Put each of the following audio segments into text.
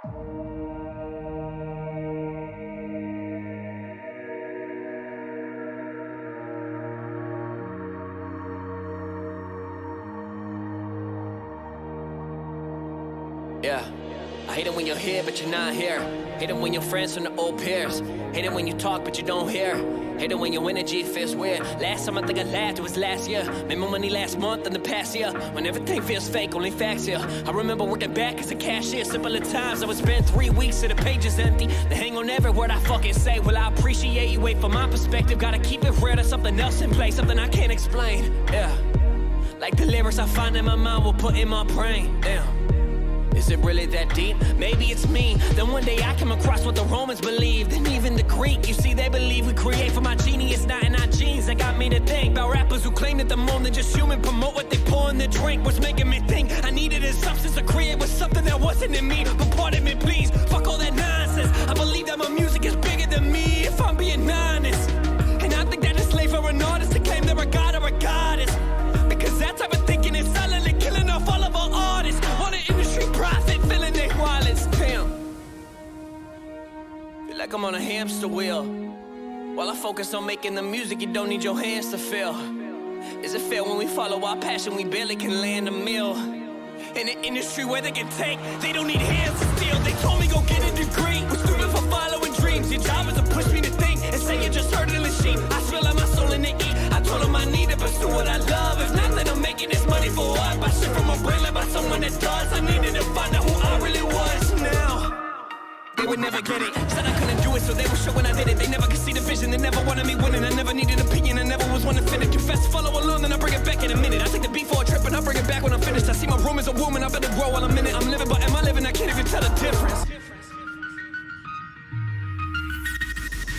Yeah, I hate it when you're here, but you're not here. Hate it when you're friends from the old peers. Hate it when you talk, but you don't hear. Hate it when your energy feels weird. Last time I think I laughed, it was last year. Made more money last month than the past year. When everything feels fake, only facts here. I remember working back as a cashier. Simple at times, I would spend 3 weeks till the page is empty. They hang on every word I fucking say. Well, I appreciate you, wait for my perspective. Gotta keep it real, there's something else in play. Something I can't explain, yeah. Like the lyrics I find in my mind will put in my brain, damn. Is it really that deep? Maybe it's me. Then one day I come across what the Romans believed, and even the Greek. You see, they believe we create from our genius, not in our genes. That got me to think about rappers who claim that they're more than just human. Promote what they pour in their drink. What's making me think I needed a substance to create with something that wasn't in me. But pardon me, please, fuck all that nonsense. I believe that my music is bigger than me, if I'm being honest. And I think that it's slave for an artist to claim they're a god or a goddess. Because that type of thinking is silently killing off all of our artists. All the industry profit, filling their wallets. Damn. Feel like I'm on a hamster wheel. While I focus on making the music, you don't need your hands to feel. Is it fair when we follow our passion, we barely can land a meal? In an industry where they can take, they don't need hands to steal. They told me go get a degree. We're stupid for following dreams. Your job is to push me to think and say you just heard in the sheep. I spill out my soul in the eat. I told them I need to pursue what I love. If not, then I'm making this money for what? Buy shit from a brand, like by someone that does. I needed to find out who I really was now. They would never get it. Said I couldn't do it, so they were sure when I did it. They never could see the vision, they never wanted me winning. I never needed an opinion, I never was one to finish. Too fast to follow along, then I bring it back in a minute. I take the beat for a trip and I bring it back when I'm finished. I see my room as a woman, I better grow while I'm in it. I'm living, but am I living? I can't even tell the difference.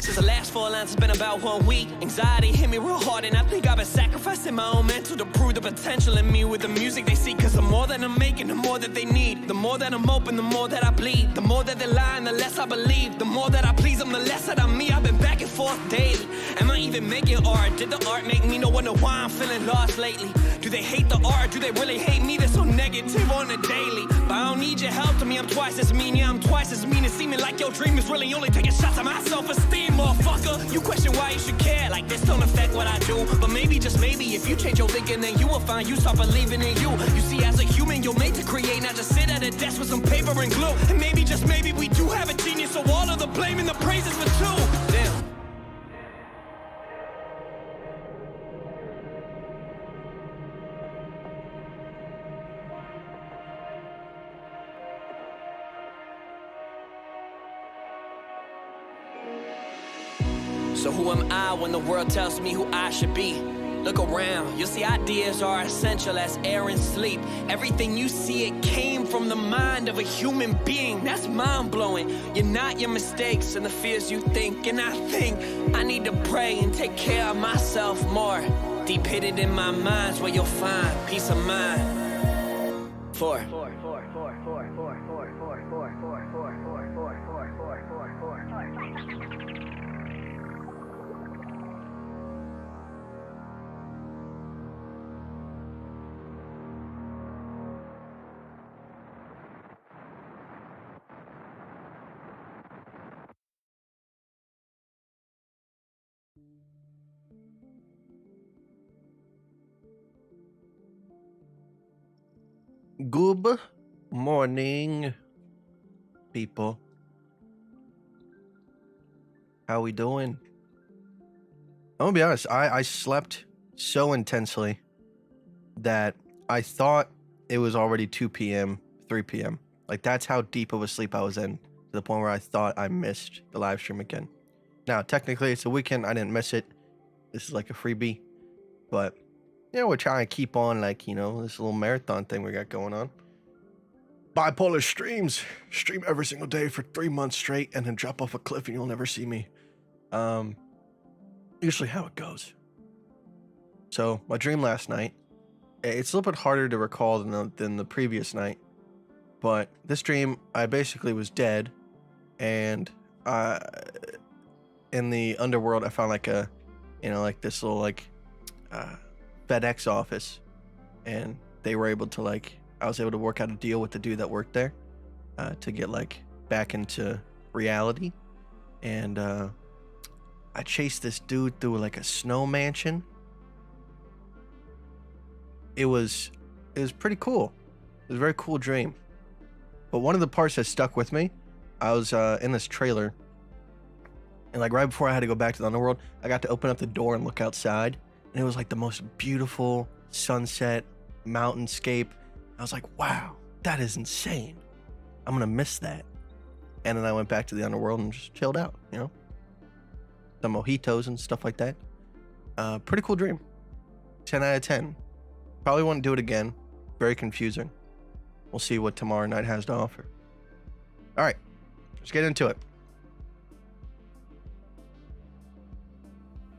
Since the last 4 lines, it's been about 1 week. Anxiety hit me real hard, and I think I've been sacrificing my own mental to prove the potential in me with the music they see. Cause the more that I'm making, the more that they need. The more that I'm open, the more that I bleed. The more that they're lying, the less I believe. The more that I please them, the less that I'm me. I've been back and forth daily. Am I even making art? Did the art make me? No wonder why I'm feeling lost lately. Do they hate the art? Do they really hate me? They're so negative on the daily. But I don't need your help. To me, I'm twice as mean. Yeah, I'm twice as mean. It's seeming like your dream is really only taking shots at my self-esteem, motherfucker. You question why you should care. Like this don't affect what I do. But maybe, just maybe, if you change your thinking, then you will find you start believing in you. You see, as a human, you're made to create, not just sit at a desk with some paper and glue. And maybe, just maybe, we do have a genius. So all of the blame and the praise is for two. Damn. So who am I when the world tells me who I should be? Look around, you'll see ideas are essential as air and sleep. Everything you see, it came from the mind of a human being. That's mind-blowing. You're not your mistakes and the fears you think. And I think I need to pray and take care of myself more. Deep hidden in my mind's where you'll find peace of mind. Four. Good morning, people. How we doing? I'm gonna be honest, I slept so intensely that I thought it was already 2 p.m., 3 p.m. Like, that's how deep of a sleep I was in, to the point where I thought I missed the live stream again. Now, technically, it's a weekend. I didn't miss it. This is like a freebie. But, you know, we're trying to keep on, like, you know, this little marathon thing we got going on. Bipolar streams. Stream every single day for 3 months straight and then drop off a cliff and you'll never see me. Usually how it goes. So, my dream last night, it's a little bit harder to recall than the previous night. But this dream, I basically was dead, and in the underworld, I found like a, you know, like this little like FedEx office, and they were able to like, I was able to work out a deal with the dude that worked there to get like back into reality, and I chased this dude through like a snow mansion. It was pretty cool. It was a very cool dream. But one of the parts that stuck with me, I was in this trailer, and like right before I had to go back to the underworld, I got to open up the door and look outside, and it was like the most beautiful sunset mountainscape. I was like, wow, that is insane. I'm gonna miss that. And then I went back to the underworld and just chilled out, you know, some mojitos and stuff like that. Pretty cool dream. 10 out of 10. Probably won't do it again. Very confusing. We'll see what tomorrow night has to offer. All right, let's get into it.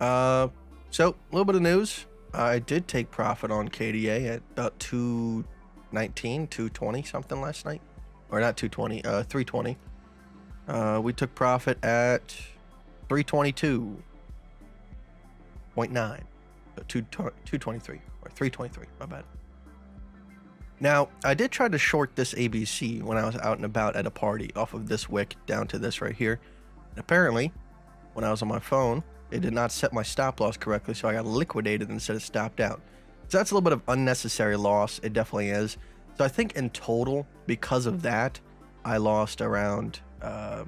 So a little bit of news. I did take profit on KDA at about 219, 220 something last night, or not 220, 320. We took profit at 322.9, so 223 or 323. My bad. Now, I did try to short this ABC when I was out and about at a party off of this wick down to this right here. And apparently, when I was on my phone, it did not set my stop loss correctly, so I got liquidated instead of stopped out. So that's a little bit of unnecessary loss. It definitely is. So I think in total, because of that, I lost around, I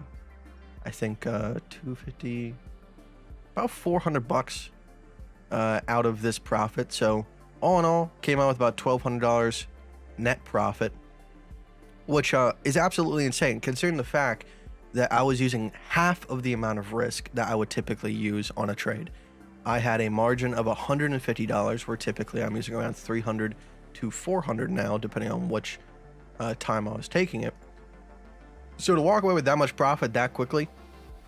think 250, about $400 out of this profit. So all in all, came out with about $1,200 net profit, which is absolutely insane considering the fact that I was using half of the amount of risk that I would typically use on a trade. I had a margin of $150, where typically I'm using around $300 to $400 now, depending on which time I was taking it. So to walk away with that much profit that quickly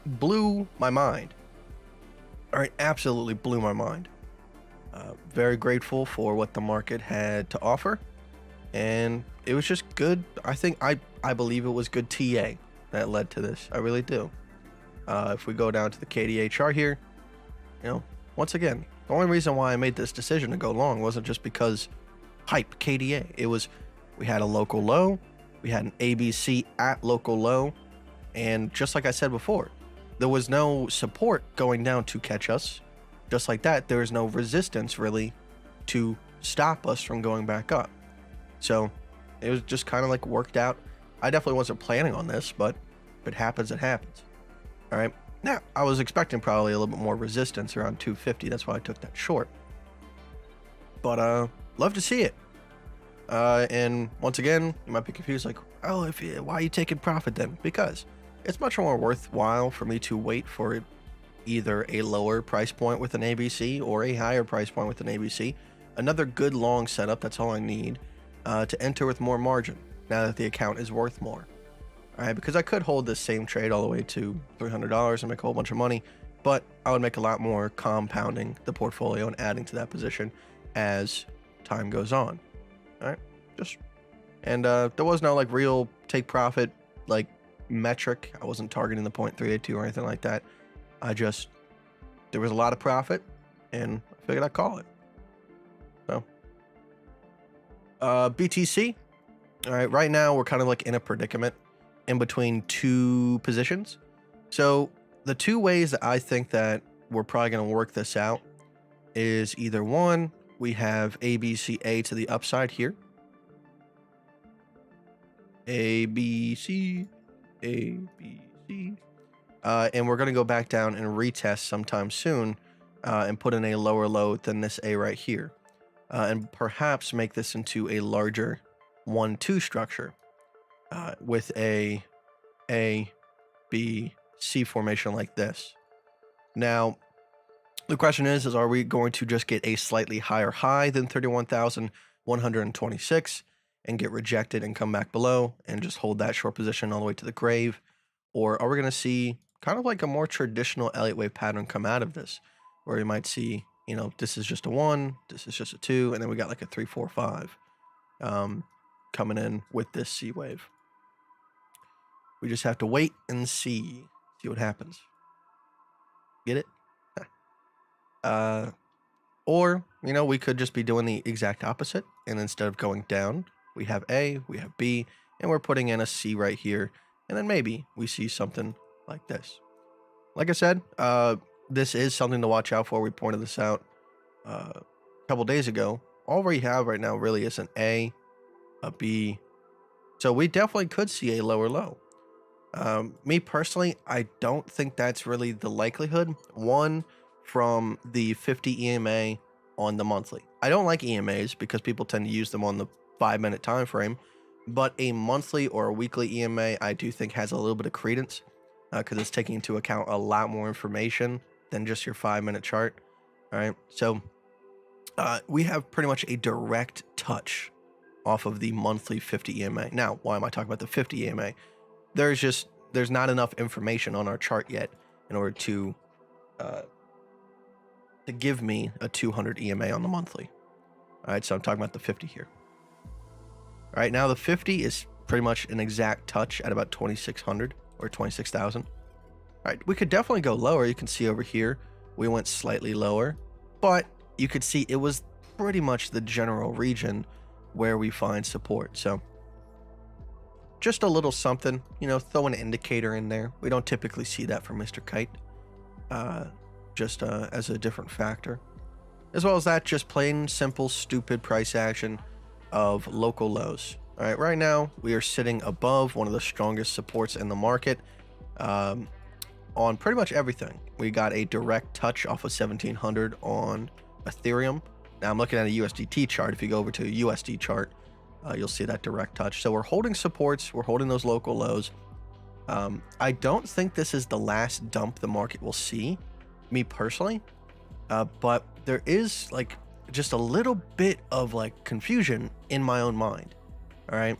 blew my mind. All right, absolutely blew my mind. Very grateful for what the market had to offer, and it was just good. I think I believe it was good TA that led to this. I really do. If we go down to the KDA chart here, you know, once again, the only reason why I made this decision to go long wasn't just because hype KDA. It was, we had a local low, we had an ABC at local low, and just like I said before, there was no support going down to catch us. Just like that, there is no resistance really to stop us from going back up. So it was just kind of like worked out. I definitely wasn't planning on this, but if it happens, it happens. All right. Now, I was expecting probably a little bit more resistance around 250. That's why I took that short. But love to see it. And once again, you might be confused, like, oh, why are you taking profit then? Because it's much more worthwhile for me to wait for either a lower price point with an ABC or a higher price point with an ABC. Another good long setup, that's all I need, to enter with more margin now that the account is worth more. All right, because I could hold this same trade all the way to $300 and make a whole bunch of money, but I would make a lot more compounding the portfolio and adding to that position as time goes on. All right, and there was no like real take profit like metric. I wasn't targeting the 0.382 or anything like that. There was a lot of profit, and I figured I'd call it. So, BTC. All right, right now we're kind of like in a predicament in between two positions. So the two ways that I think that we're probably going to work this out is either one, we have ABCA to the upside here. ABC. And we're going to go back down and retest sometime soon and put in a lower low than this A right here. And perhaps make this into a larger 1-2 structure with a B, C formation like this. Now, the question is are we going to just get a slightly higher high than 31,126 and get rejected and come back below and just hold that short position all the way to the grave? Or are we going to see kind of like a more traditional Elliott wave pattern come out of this, where you might see, you know, this is just a 1, this is just a 2, and then we got like a 3, 4, 5 coming in with this C wave. We just have to wait and see what happens. Get it? Or, you know, we could just be doing the exact opposite, and instead of going down, we have A, we have B, and we're putting in a C right here and then maybe we see something like this. Like I said, this is something to watch out for. We pointed this out a couple days ago. All we have right now really is an A, a B. So we definitely could see a lower low. Me personally, I don't think that's really the likelihood. One, from the 50 EMA on the monthly. I don't like EMAs because people tend to use them on the 5-minute time frame, but a monthly or a weekly EMA I do think has a little bit of credence because it's taking into account a lot more information than just your 5-minute chart. All right, so we have pretty much a direct touch off of the monthly 50 EMA. Now, why am I talking about the 50 EMA? There's not enough information on our chart yet in order to give me a 200 EMA on the monthly. All right, so I'm talking about the 50 here. All right, now the 50 is pretty much an exact touch at about 2,600 or 26,000. All right, we could definitely go lower. You can see over here, we went slightly lower, but you could see it was pretty much the general region where we find support. So just a little something, throw an indicator in there. We don't typically see that from Mr. Kite, just as a different factor. As well as that, just plain simple, stupid price action of local lows. All right, right now we are sitting above one of the strongest supports in the market on pretty much everything. We got a direct touch off of 1700 on Ethereum. Now I'm looking at a USDT chart. If you go over to a USD chart, you'll see that direct touch. So we're holding supports, we're holding those local lows. I don't think this is the last dump the market will see, me personally, but there is like just a little bit of like confusion in my own mind. All right.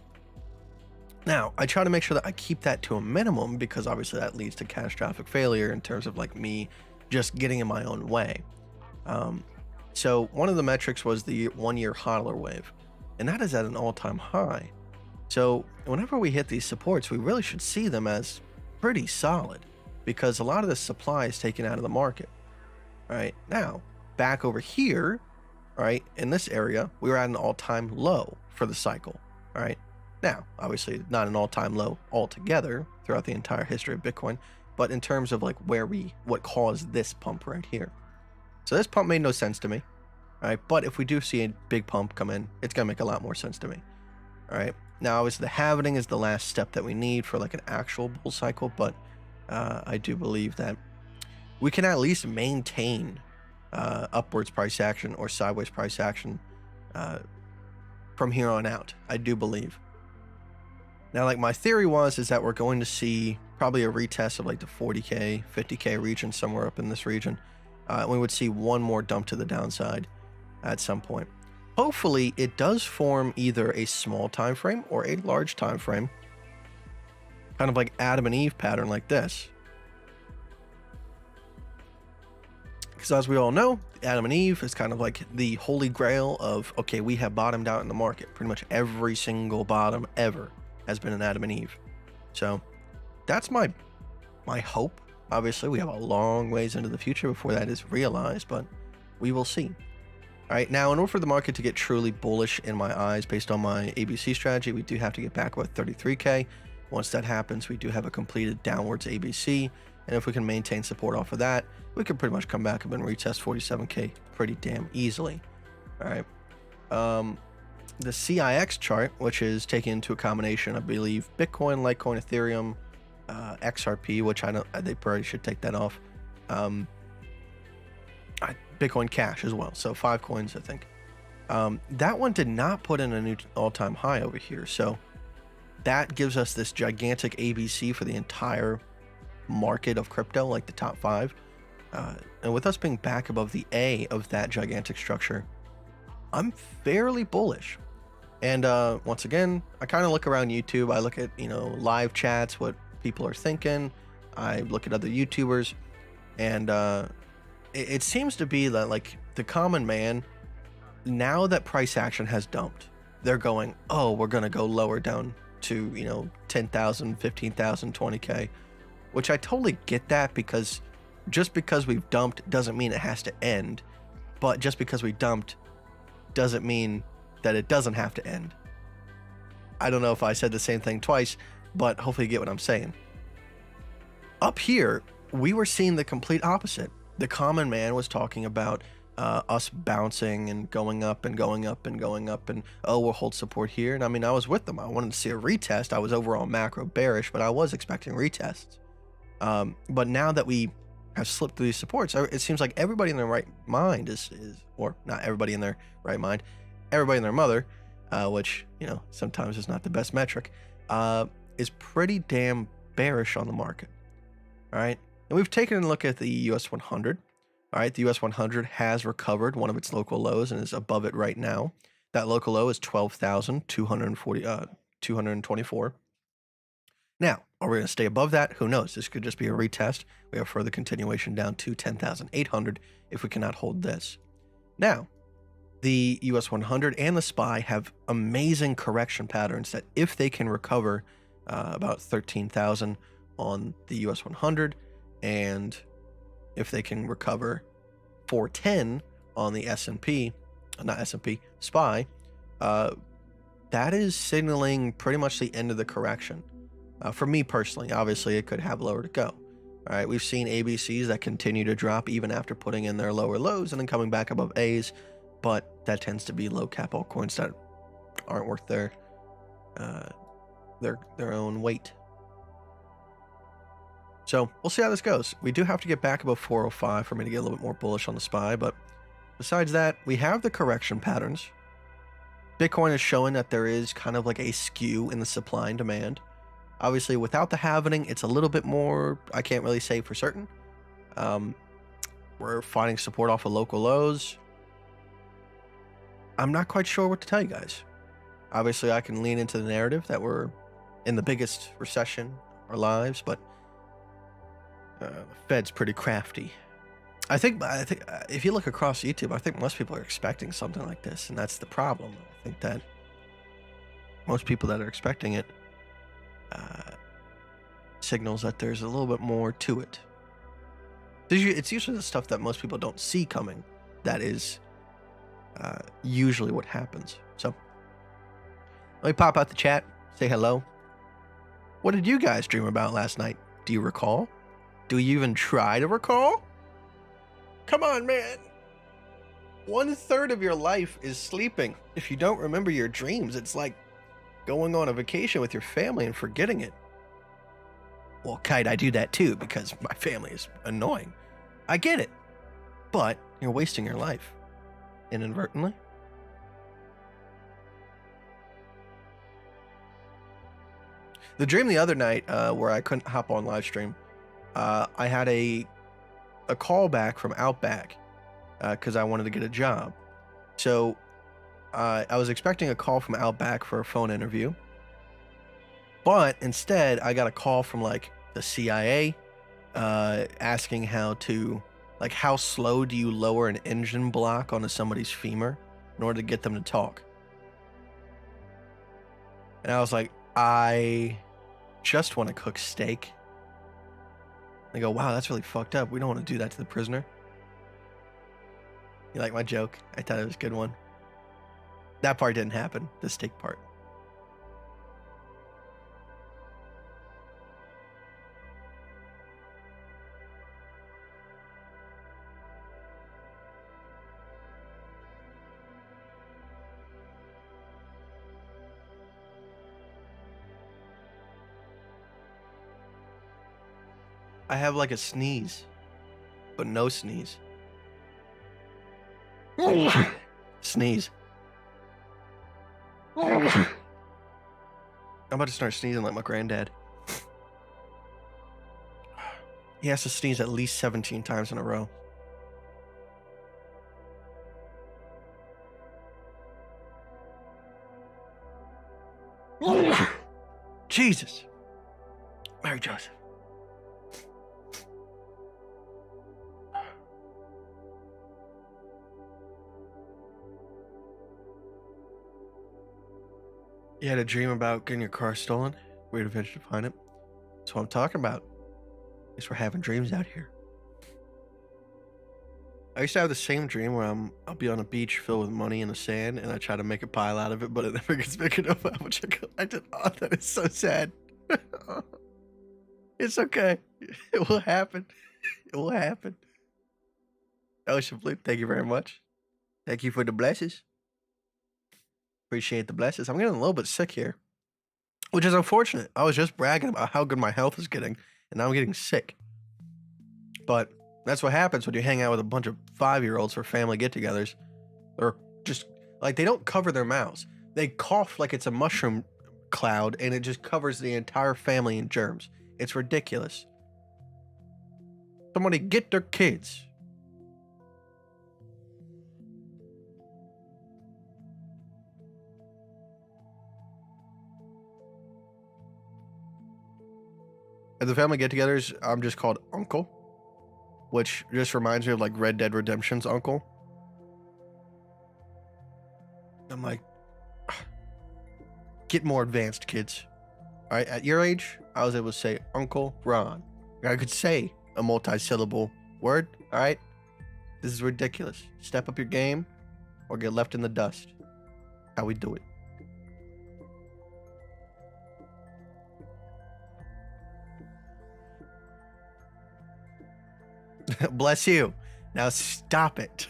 Now I try to make sure that I keep that to a minimum because obviously that leads to catastrophic failure in terms of like me just getting in my own way. So one of the metrics was the 1-year hodler wave, and that is at an all-time high. So whenever we hit these supports, we really should see them as pretty solid because a lot of the supply is taken out of the market. All right, now back over here, all right, in this area, we were at an all-time low for the cycle. All right, now obviously not an all-time low altogether throughout the entire history of Bitcoin, but in terms of like what caused this pump right here. So this pump made no sense to me. All right, but if we do see a big pump come in, it's gonna make a lot more sense to me. All right, now obviously the halvening is the last step that we need for like an actual bull cycle, but I do believe that we can at least maintain upwards price action or sideways price action from here on out. I do believe. Now, like my theory is that we're going to see probably a retest of like the 40K, 50K region, somewhere up in this region. We would see one more dump to the downside at some point. Hopefully it does form either a small time frame or a large time frame, kind of like Adam and Eve pattern like this. Because as we all know, Adam and Eve is kind of like the holy grail of, okay, we have bottomed out in the market. Pretty much every single bottom ever has been an Adam and Eve. So that's my hope. Obviously, we have a long ways into the future before that is realized, but we will see. All right, now in order for the market to get truly bullish in my eyes based on my ABC strategy, we do have to get back about 33K. Once that happens, we do have a completed downwards ABC, and if we can maintain support off of that, we can pretty much come back up and retest 47K pretty damn easily. All right. The CIX chart, which is taking into a combination, I believe, Bitcoin, Litecoin, Ethereum, XRP, which I know they probably should take that off. Bitcoin Cash as well. So 5 coins, I think. That one did not put in a new all-time high over here. So that gives us this gigantic ABC for the entire market of crypto, like the top 5. And with us being back above the A of that gigantic structure, I'm fairly bullish. And once again, I kind of look around YouTube. I look at, live chats, what people are thinking. I look at other YouTubers, and it seems to be that like the common man, now that price action has dumped, they're going, oh, we're going to go lower down to, 10,000, 15,000, 20K, which I totally get that, because just because we've dumped doesn't mean it has to end. But just because we dumped doesn't mean that it doesn't have to end. I don't know if I said the same thing twice, but hopefully you get what I'm saying. Up here, we were seeing the complete opposite. The common man was talking about us bouncing and going up and going up and going up, and oh, we'll hold support here. And I mean, I was with them. I wanted to see a retest. I was overall macro bearish, but I was expecting retests. But now that we have slipped through these supports, it seems like everybody in their right mind is or not everybody in their right mind, everybody in their mother, which, you know, sometimes is not the best metric, is pretty damn bearish on the market. All right. And we've taken a look at the US 100. All right. The US 100 has recovered one of its local lows and is above it right now. That local low is 12,224. Now, are we going to stay above that? Who knows? This could just be a retest. We have further continuation down to 10,800 if we cannot hold this. Now, the US 100 and the SPY have amazing correction patterns that if they can recover about 13,000 on the US 100, and if they can recover 410 on the S&P, not S&P, SPY, that is signaling pretty much the end of the correction. For me personally, obviously it could have lower to go. All right, we've seen ABCs that continue to drop even after putting in their lower lows and then coming back above A's, but that tends to be low cap altcoins that aren't worth their own weight. So we'll see how this goes. We do have to get back above 405 for me to get a little bit more bullish on the SPY, but besides that, we have the correction patterns. Bitcoin is showing that there is kind of like a skew in the supply and demand. Obviously, without the halving, it's a little bit more, I can't really say for certain. We're finding support off of local lows. I'm not quite sure what to tell you guys. Obviously, I can lean into the narrative that we're in the biggest recession of our lives, but the Fed's pretty crafty. I think if you look across YouTube, I think most people are expecting something like this, and that's the problem. I think that most people that are expecting it signals that there's a little bit more to it. It's usually the stuff that most people don't see coming that is usually what happens. So let me pop out the chat, say hello. What did you guys dream about last night? Do you recall? Do you even try to recall? Come on, man. 1/3 of your life is sleeping. If you don't remember your dreams, it's like going on a vacation with your family and forgetting it. Well, Kite, I do that too because my family is annoying. I get it. But you're wasting your life inadvertently. The dream the other night where I couldn't hop on live stream, I had a call back from Outback because I wanted to get a job. So I was expecting a call from Outback for a phone interview, but instead I got a call from like the CIA asking how slow do you lower an engine block onto somebody's femur in order to get them to talk. And I was like, I just want to cook steak. They go, wow, that's really fucked up. We don't want to do that to the prisoner. You like my joke? I thought it was a good one. That part didn't happen, the steak part. I have like a sneeze, but no sneeze. Sneeze. I'm about to start sneezing like my granddad. He has to sneeze at least 17 times in a row. Jesus. Mary Joseph. You had a dream about getting your car stolen? Weird adventure to find it. That's what I'm talking about. At least we're having dreams out here. I used to have the same dream where I'll be on a beach filled with money in the sand, and I try to make a pile out of it, but it never gets big enough. How much I did. Oh, that is so sad. It's okay. It will happen. It will happen. Ocean Blue, thank you very much. Thank you for the blesses. Appreciate the blesses. I'm getting a little bit sick here, which is unfortunate. I was just bragging about how good my health is getting, and now I'm getting sick. But that's what happens when you hang out with a bunch of 5-year-olds for family get-togethers. Or just, like, they don't cover their mouths. They cough like it's a mushroom cloud, and it just covers the entire family in germs. It's ridiculous. Somebody get their kids. At the family get-togethers, I'm just called Uncle, which just reminds me of like Red Dead Redemption's uncle. I'm like, get more advanced, kids. All right, at your age, I was able to say Uncle Ron. I could say a multi-syllable word. All right, this is ridiculous. Step up your game, or get left in the dust. How we do it. Bless you. Now stop it.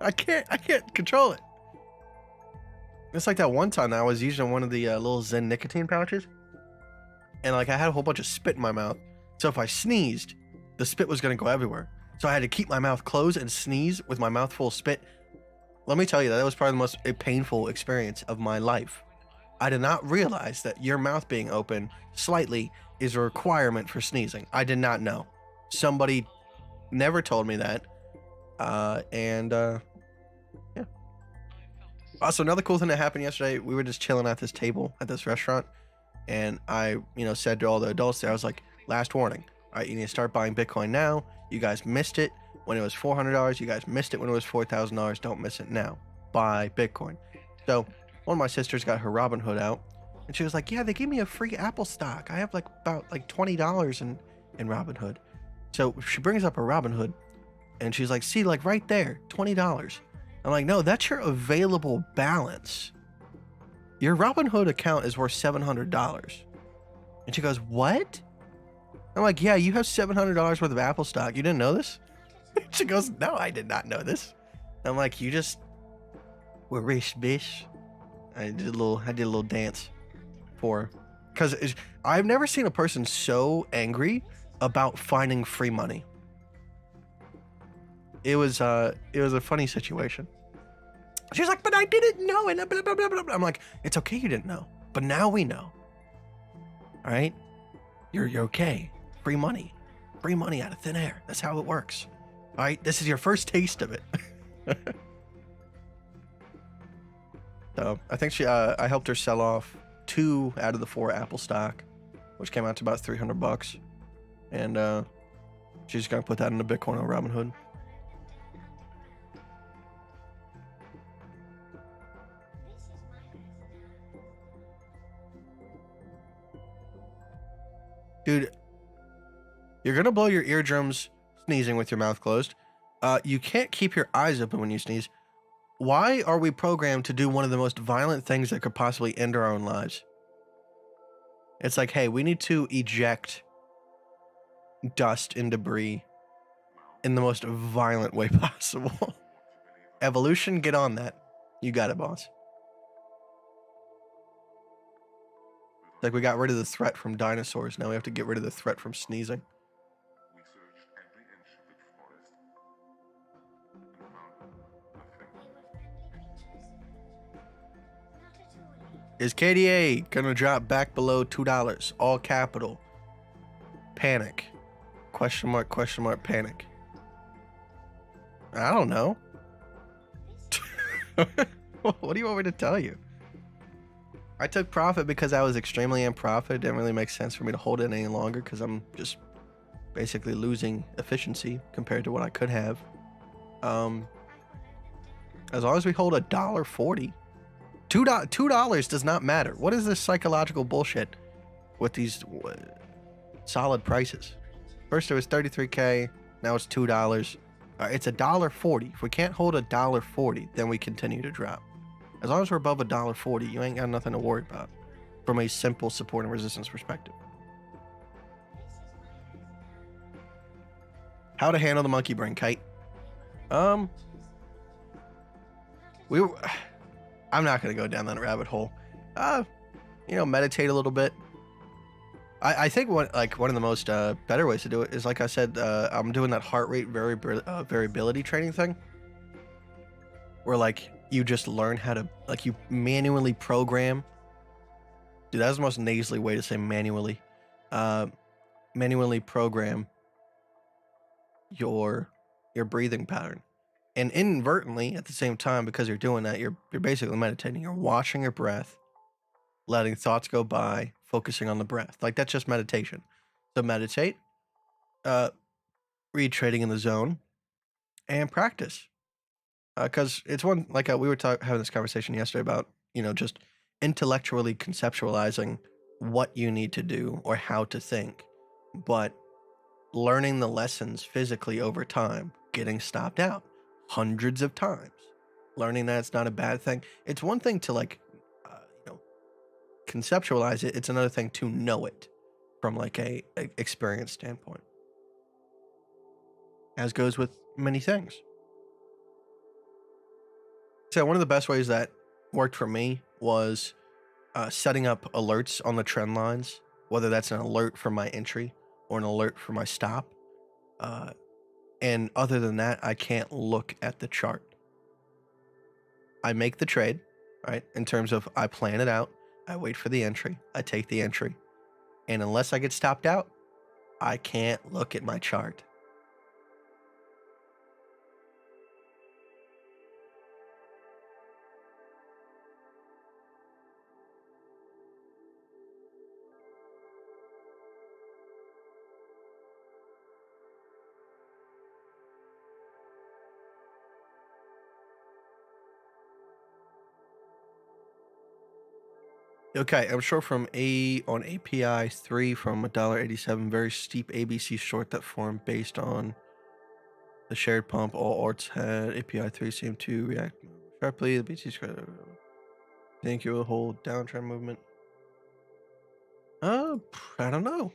I can't control it. It's like that one time I was using one of the little Zen nicotine pouches, and like I had a whole bunch of spit in my mouth. So if I sneezed, the spit was gonna go everywhere. So I had to keep my mouth closed and sneeze with my mouth full of spit. Let me tell you, that was probably the most painful experience of my life. I did not realize that your mouth being open slightly is a requirement for sneezing. I did not know. Somebody never told me that. Yeah. Also, another cool thing that happened yesterday, we were just chilling at this table at this restaurant, and I, said to all the adults there, I was like, last warning. All right, you need to start buying Bitcoin now. You guys missed it when it was $400. You guys missed it when it was $4,000. Don't miss it now. Buy Bitcoin. So one of my sisters got her Robinhood out, and she was like, yeah, they gave me a free Apple stock. I have about $20 in Robinhood. So she brings up her Robinhood, and she's like, see, like right there, $20. I'm like, no, that's your available balance. Your Robinhood account is worth $700. And she goes, what? I'm like, yeah, you have $700 worth of Apple stock. You didn't know this? She goes, no, I did not know this. I'm like, you just were rich, bitch. I did a little dance for her. Because I've never seen a person so angry about finding free money. It was a funny situation. She's like, but I didn't know, and blah, blah, blah, blah, blah. I'm like, it's okay you didn't know, but now we know. All right, you're okay. Free money out of thin air. That's how it works. All right, this is your first taste of it. So I think I helped her sell off 2 out of the 4 Apple stock, which came out to about $300, and she's gonna put that into Bitcoin on Robinhood. Dude, you're gonna blow your eardrums sneezing with your mouth closed. You can't keep your eyes open when you sneeze. Why are we programmed to do one of the most violent things that could possibly end our own lives? It's like, hey, we need to eject dust and debris in the most violent way possible. Evolution, get on that. You got it, boss. Like, we got rid of the threat from dinosaurs. Now we have to get rid of the threat from sneezing. Is KDA gonna drop back below $2? All capital. Panic. Question mark, panic. I don't know. What do you want me to tell you? I took profit because I was extremely in profit. It didn't really make sense for me to hold it any longer because I'm just basically losing efficiency compared to what I could have. As long as we hold $1.40, $2 does not matter. What is this psychological bullshit with these solid prices? First it was 33K, now it's $2. It's $1.40. If we can't hold $1.40, then we continue to drop. As long as we're above $1.40, you ain't got nothing to worry about from a simple support and resistance perspective. How to handle the monkey brain, Kite. Um, we were, I'm not gonna go down that rabbit hole. Meditate a little bit. I think one of the most better ways to do it is, like I said, I'm doing that heart rate variability training thing, where like you just learn how to you manually program. Dude, that's the most nasally way to say manually. Manually program your breathing pattern, and inadvertently at the same time, because you're doing that, you're basically meditating. You're watching your breath, letting thoughts go by, focusing on the breath. Like, that's just meditation. So meditate, read Trading in the Zone, and practice. Because it's one, like we were having this conversation yesterday about, just intellectually conceptualizing what you need to do or how to think, but learning the lessons physically over time, getting stopped out hundreds of times, learning that it's not a bad thing. It's one thing to conceptualize it. It's another thing to know it from like a experience standpoint, as goes with many things. So one of the best ways that worked for me was setting up alerts on the trend lines, whether that's an alert for my entry or an alert for my stop. And other than that, I can't look at the chart. I make the trade, right? In terms of, I plan it out, I wait for the entry, I take the entry. And unless I get stopped out, I can't look at my chart. Okay, I'm short from on API 3 from $1.87. Very steep ABC short that formed based on the shared pump. All arts had API 3 seemed to react sharply. The BTC credit. Think you will hold downtrend movement? I don't know.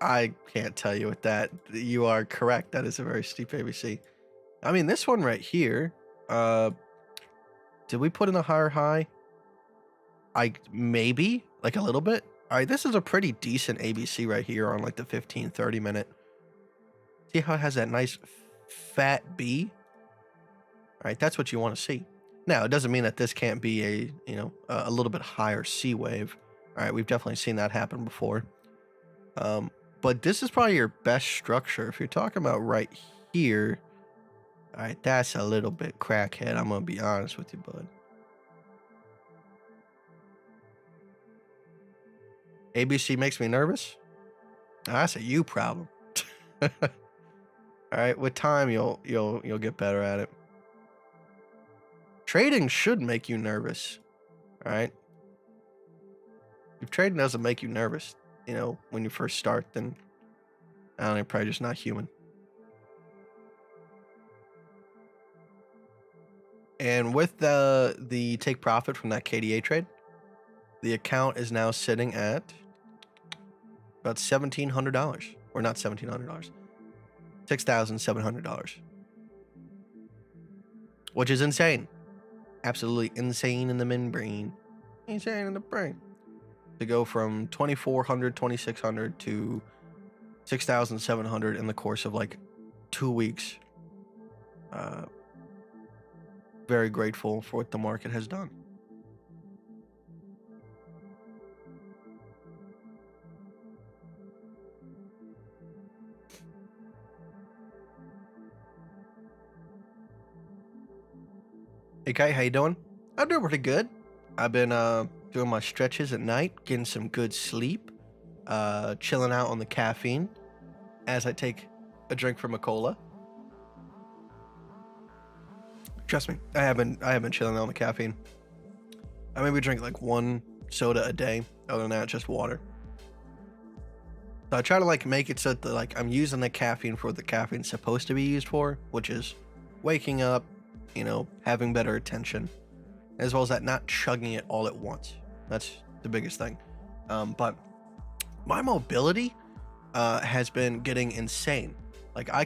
I can't tell you with that. You are correct. That is a very steep ABC. I mean, this one right here, did we put in a higher high? Maybe, like a little bit. All right, this is a pretty decent ABC right here on like the 15-30 minute. See how it has that nice fat B? All right, that's what you want to see. Now, it doesn't mean that this can't be a little bit higher C wave. All right, we've definitely seen that happen before. But this is probably your best structure. If you're talking about right here, all right, that's a little bit crackhead. I'm going to be honest with you, bud. ABC makes me nervous? That's a you problem. All right, with time, you'll get better at it. Trading should make you nervous. All right. If trading doesn't make you nervous, when you first start, then I don't know, you're probably just not human. And with the take profit from that KDA trade, the account is now sitting at about $1,700, or not $1,700, $6,700, which is insane. Absolutely insane in the brain. Insane in the brain. To go from 2,400, 2,600 to 6,700 in the course of like 2 weeks. Very grateful for what the market has done. Hey Kite, how you doing? I'm doing pretty good. I've been doing my stretches at night, getting some good sleep, chilling out on the caffeine as I take a drink from a cola. Trust me, I have been chilling out on the caffeine. I maybe drink like 1 soda a day. Other than that, just water. So I try to make it so that I'm using the caffeine for what the caffeine's supposed to be used for, which is waking up, having better attention, as well as that not chugging it all at once. That's the biggest thing. But my mobility has been getting insane. Like I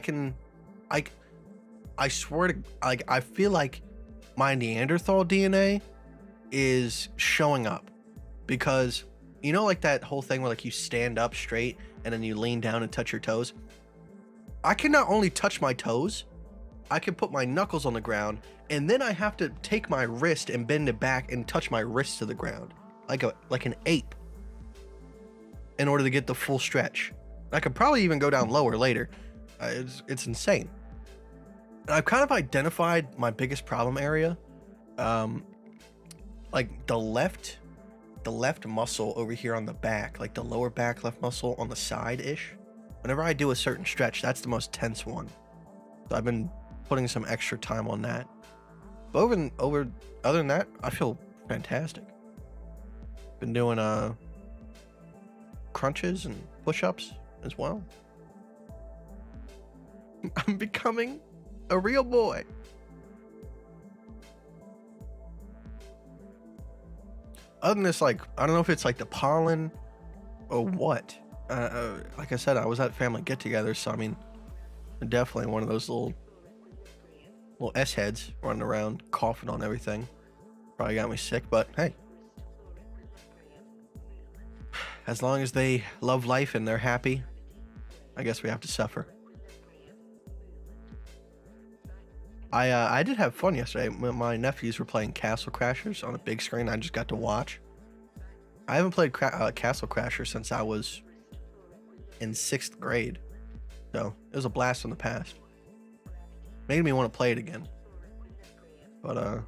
swear to, like, I feel like my Neanderthal DNA is showing up, because you know, like that whole thing where like you stand up straight and then you lean down and touch your toes. I can not only touch my toes, I can put my knuckles on the ground, and then I have to take my wrist and bend it back and touch my wrist to the ground like an ape in order to get the full stretch. I could probably even go down lower later. It's insane. And I've kind of identified my biggest problem area. Like the left muscle over here on the back, like the lower back left muscle on the side-ish. Whenever I do a certain stretch, that's the most tense one. So I've been putting some extra time on that. But other than that, I feel fantastic. Been doing crunches and push-ups as well. I'm becoming a real boy. Other than this, like, I don't know if it's like the pollen or what. Like I said, I was at family get-together, so I mean, definitely one of those little S-heads running around coughing on everything. Probably got me sick, but hey. As long as they love life and they're happy, I guess we have to suffer. I did have fun yesterday. My nephews were playing Castle Crashers on a big screen. I just got to watch. I haven't played Castle Crashers since I was in 6th grade. So it was a blast from the past. Made me want to play it again. But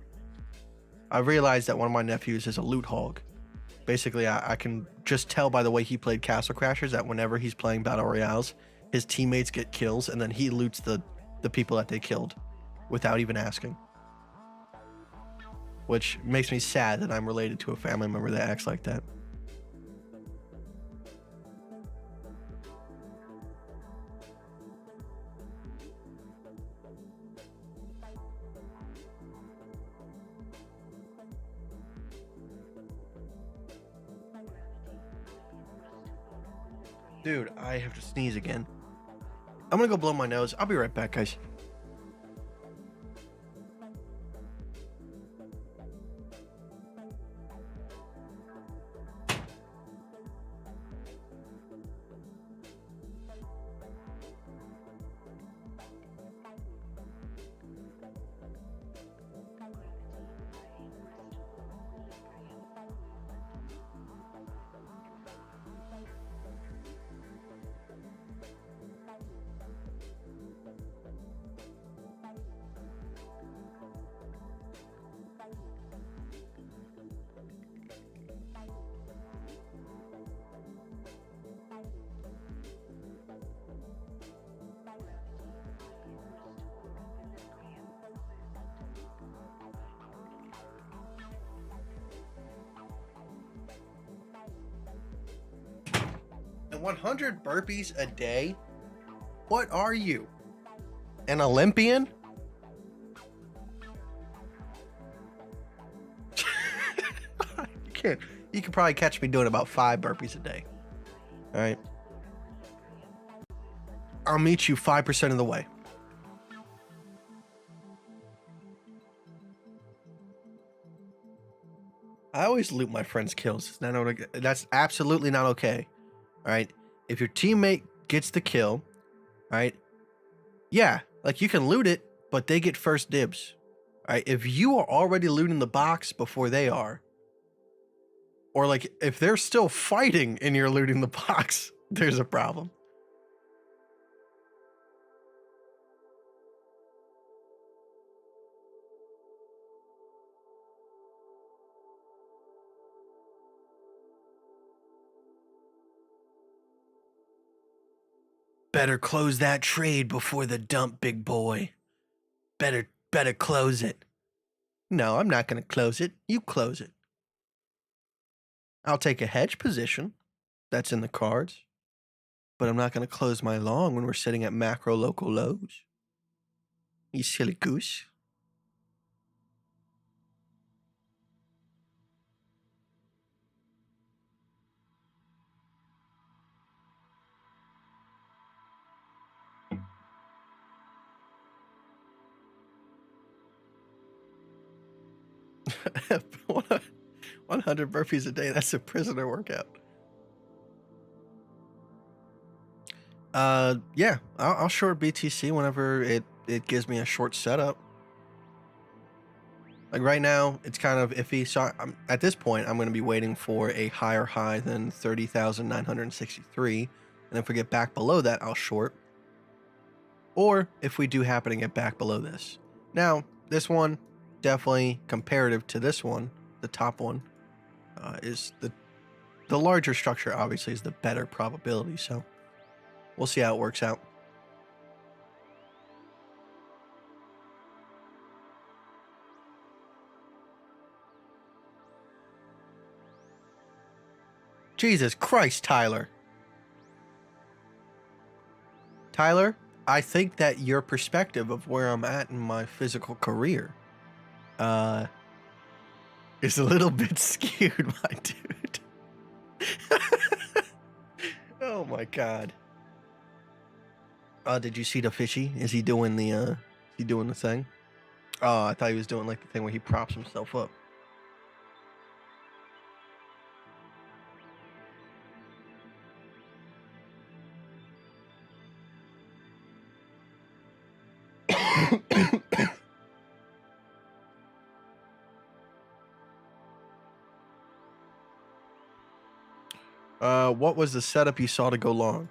I realized that one of my nephews is a loot hog. Basically, I can just tell by the way he played Castle Crashers that whenever he's playing Battle Royales, his teammates get kills and then he loots the people that they killed without even asking. Which makes me sad that I'm related to a family member that acts like that. Dude, I have to sneeze again. I'm gonna go blow my nose. I'll be right back, guys. And 100 burpees a day? What are you? An Olympian? You can probably catch me doing about 5 burpees a day. All right. I'll meet you 5% of the way. I always loot my friends' kills. That's absolutely not okay. All right. If your teammate gets the kill, all right, yeah, like you can loot it, but they get first dibs. All right. If you are already looting the box before they are, or like if they're still fighting and you're looting the box, there's a problem. Better close that trade before the dump, big boy. Better close it. No, I'm not going to close it. You close it. I'll take a hedge position. That's in the cards. But I'm not going to close my long when we're sitting at macro local lows. You silly goose. 100 burpees a day. That's a prisoner workout. Yeah, I'll short BTC whenever it gives me a short setup. Like right now, it's kind of iffy. So at this point, I'm going to be waiting for a higher high than 30,963. And if we get back below that, I'll short. Or if we do happen to get back below this. Now, this one, definitely comparative to this one, the top one, is the larger structure obviously is the better probability. So we'll see how it works out. Jesus Christ, Tyler. Tyler, I think that your perspective of where I'm at in my physical career is a little bit skewed, my dude. Oh my god. Did you see the fishy? Is he doing the thing? Oh, I thought he was doing like the thing where he props himself up. What was the setup you saw to go long?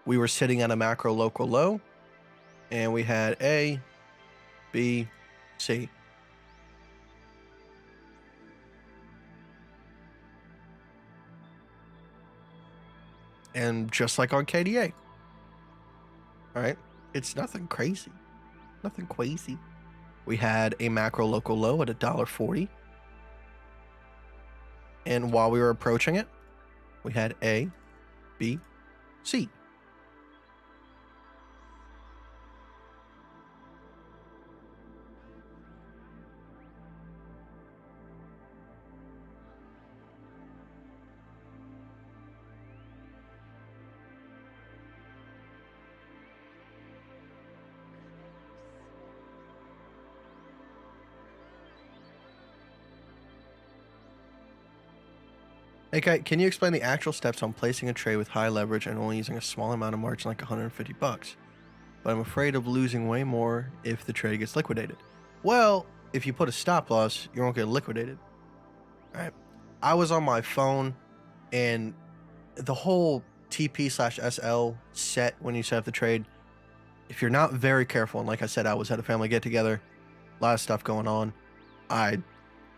We were sitting at a macro local low, and we had A, B, C. And just like on KDA. All right, it's nothing crazy. Nothing crazy. We had a macro local low at $1.40. And while we were approaching it, we had A, B, C. Hey, Kite, can you explain the actual steps on placing a trade with high leverage and only using a small amount of margin, like $150? But I'm afraid of losing way more if the trade gets liquidated. Well, if you put a stop loss, you won't get liquidated. All right. I was on my phone, and the whole TP/SL set when you set up the trade, if you're not very careful, and like I said, I was at a family get together, a lot of stuff going on, I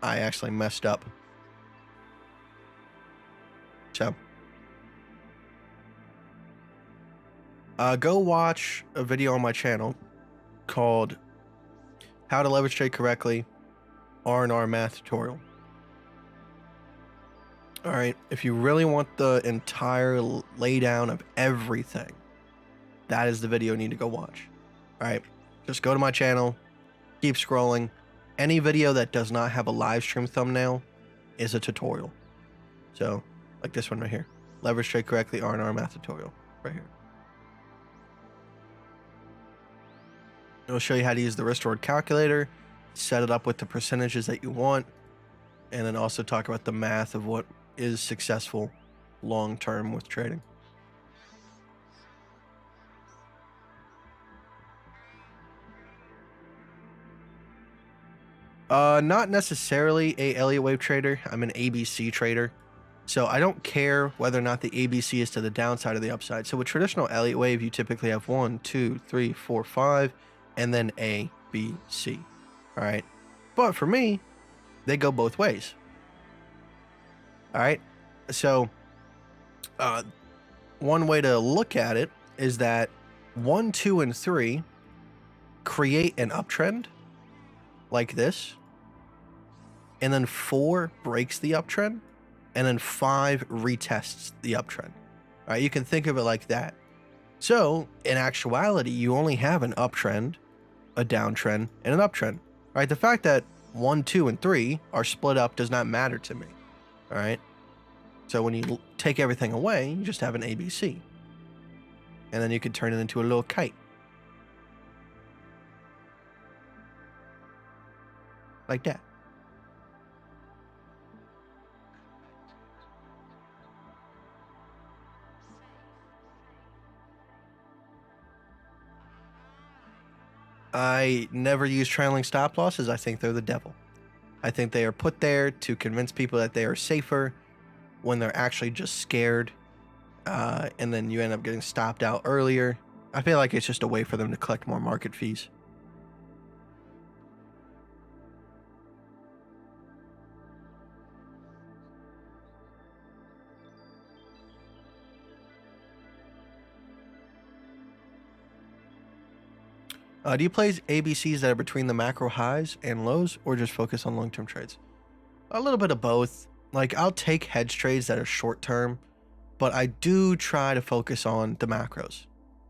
actually messed up. So go watch a video on my channel called How to Leverage Trade Correctly, R&R Math Tutorial. All right, if you really want the entire laydown of everything, that is the video you need to go watch. All right, just go to my channel, keep scrolling. Any video that does not have a live stream thumbnail is a tutorial. So, like this one right here. Leverage Trade Correctly, R&R Math Tutorial, right here. It'll show you how to use the risk-reward calculator, set it up with the percentages that you want, and then also talk about the math of what is successful long-term with trading. Not necessarily a Elliott wave trader. I'm an ABC trader. So I don't care whether or not the ABC is to the downside or the upside. So with traditional Elliott wave, you typically have 1, 2, 3, 4, 5, and then A, B, C. All right. But for me, they go both ways. All right. So one way to look at it is that 1, 2, and 3 create an uptrend like this. And then 4 breaks the uptrend. And then 5 retests the uptrend. All right, you can think of it like that. So in actuality, you only have an uptrend, a downtrend, and an uptrend. All right, the fact that 1, 2, and 3 are split up does not matter to me. All right, so when you take everything away, you just have an ABC. And then you could turn it into a little kite. Like that. I never use trailing stop losses. I think they're the devil. I think they are put there to convince people that they are safer when they're actually just scared, and then you end up getting stopped out earlier. I feel like it's just a way for them to collect more market fees. Do you play ABCs that are between the macro highs and lows, or just focus on long-term trades? A little bit of both. Like, I'll take hedge trades that are short-term, but I do try to focus on the macros.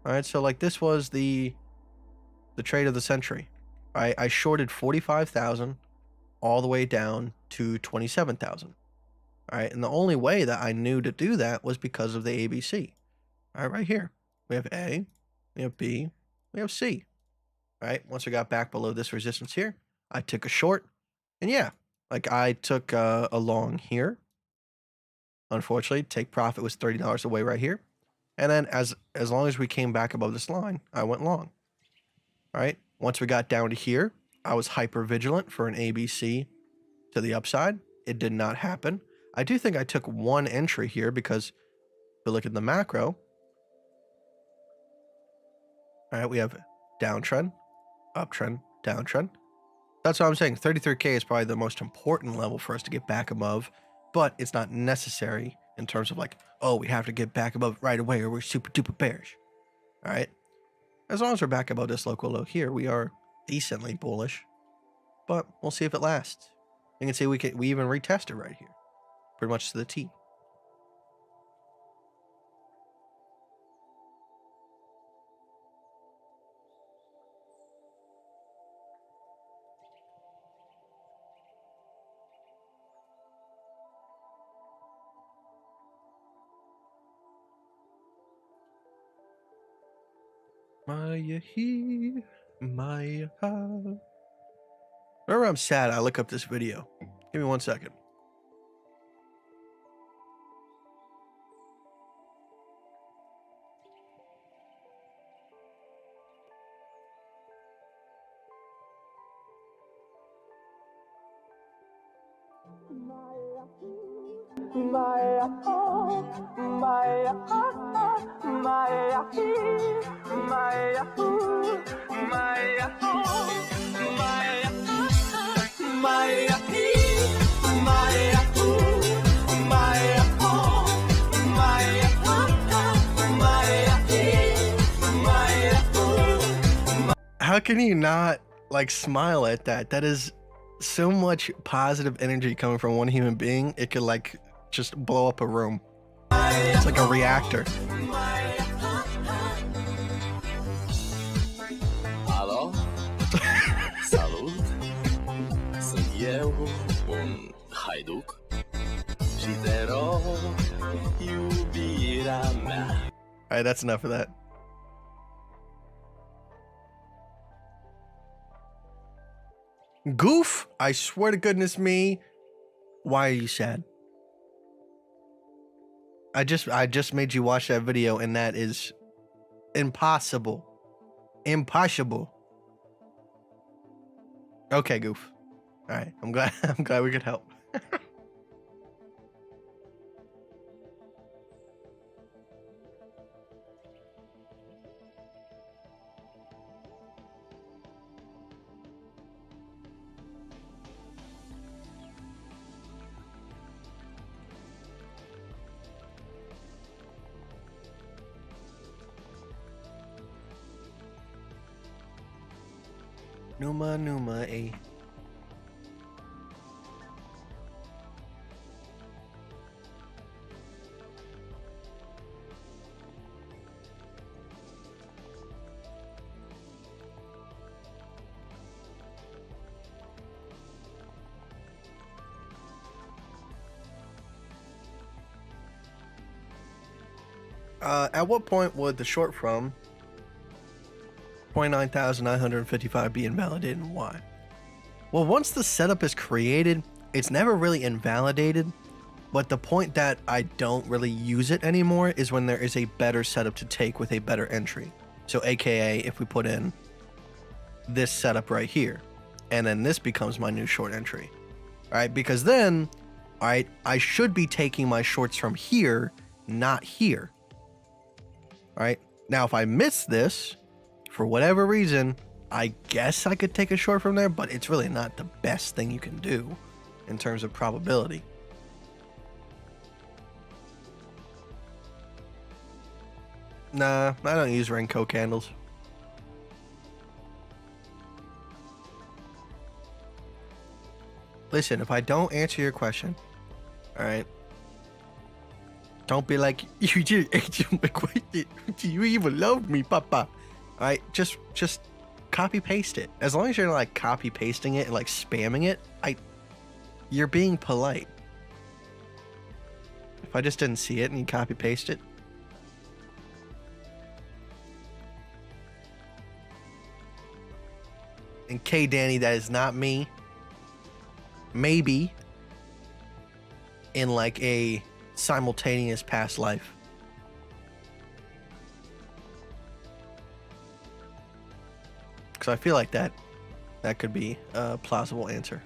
All right, so like this was the trade of the century. I shorted 45,000 all the way down to 27,000. All right, and the only way that I knew to do that was because of the ABC. All right, right here we have A, we have B, we have C. All right, once we got back below this resistance here, I took a short, and yeah, like I took a long here. Unfortunately, take profit was $30 away right here. And then as long as we came back above this line, I went long. All right. Once we got down to here, I was hyper vigilant for an ABC to the upside. It did not happen. I do think I took one entry here because if we look at the macro, all right, we have downtrend, uptrend, downtrend. That's what I'm saying. 33K is probably the most important level for us to get back above, but it's not necessary in terms of like, oh, we have to get back above right away or we're super duper bearish. All right. As long as we're back above this local low here, we are decently bullish, but we'll see if it lasts. You can see we even retest it right here, pretty much to the T. Maya he, Maya ha. Whenever I'm sad, I look up this video. Give me 1 second. How can you not like smile at that? That is so much positive energy coming from one human being. It could like just blow up a room. It's like a reactor. Hello? Salut? Sunt eu, un haiduc și te rog, iubirea mea. Alright, that's enough of that. Goof, I swear to goodness me, why are you sad? I just made you watch that video and that is impossible. Impossible. Okay, Goof. All right, I'm glad we could help. Numa, eh. At what point would the short from 29,955 be invalidated and why? Well, once the setup is created, it's never really invalidated, but the point that I don't really use it anymore is when there is a better setup to take with a better entry. So AKA if we put in this setup right here. And then this becomes my new short entry. All right, because then, all right, I should be taking my shorts from here, not here. All right, now if I miss this, for whatever reason, I guess I could take a short from there, but it's really not the best thing you can do in terms of probability. Nah, I don't use raincoat candles. Listen, if I don't answer your question, all right, don't be like, you just answered my question. Do you even love me, Papa? All right, just copy paste it. As long as you're not like copy pasting it and like spamming it, you're being polite. If I just didn't see it and you copy paste it. And K Danny, that is not me. Maybe in like a simultaneous past life. Because I feel like that could be a plausible answer.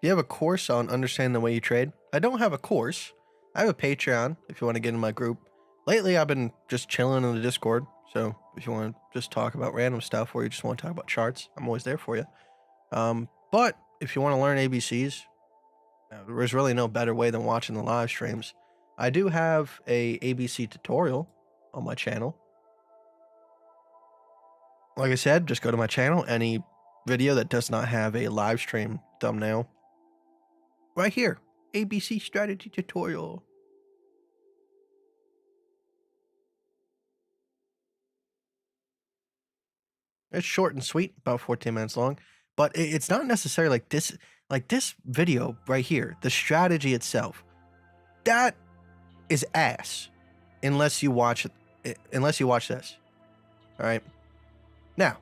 Do you have a course on understanding the way you trade? I don't have a course. I have a Patreon if you want to get in my group. Lately, I've been just chilling in the Discord. So if you want to just talk about random stuff or you just want to talk about charts, I'm always there for you. But if you want to learn ABCs, there's really no better way than watching the live streams. I do have a ABC tutorial on my channel. Like I said, just go to my channel. Any video that does not have a live stream thumbnail, right here, ABC strategy tutorial. It's short and sweet, about 14 minutes long, but it's not necessarily like this video right here, the strategy itself. That is ass unless you watch this. All right. Now,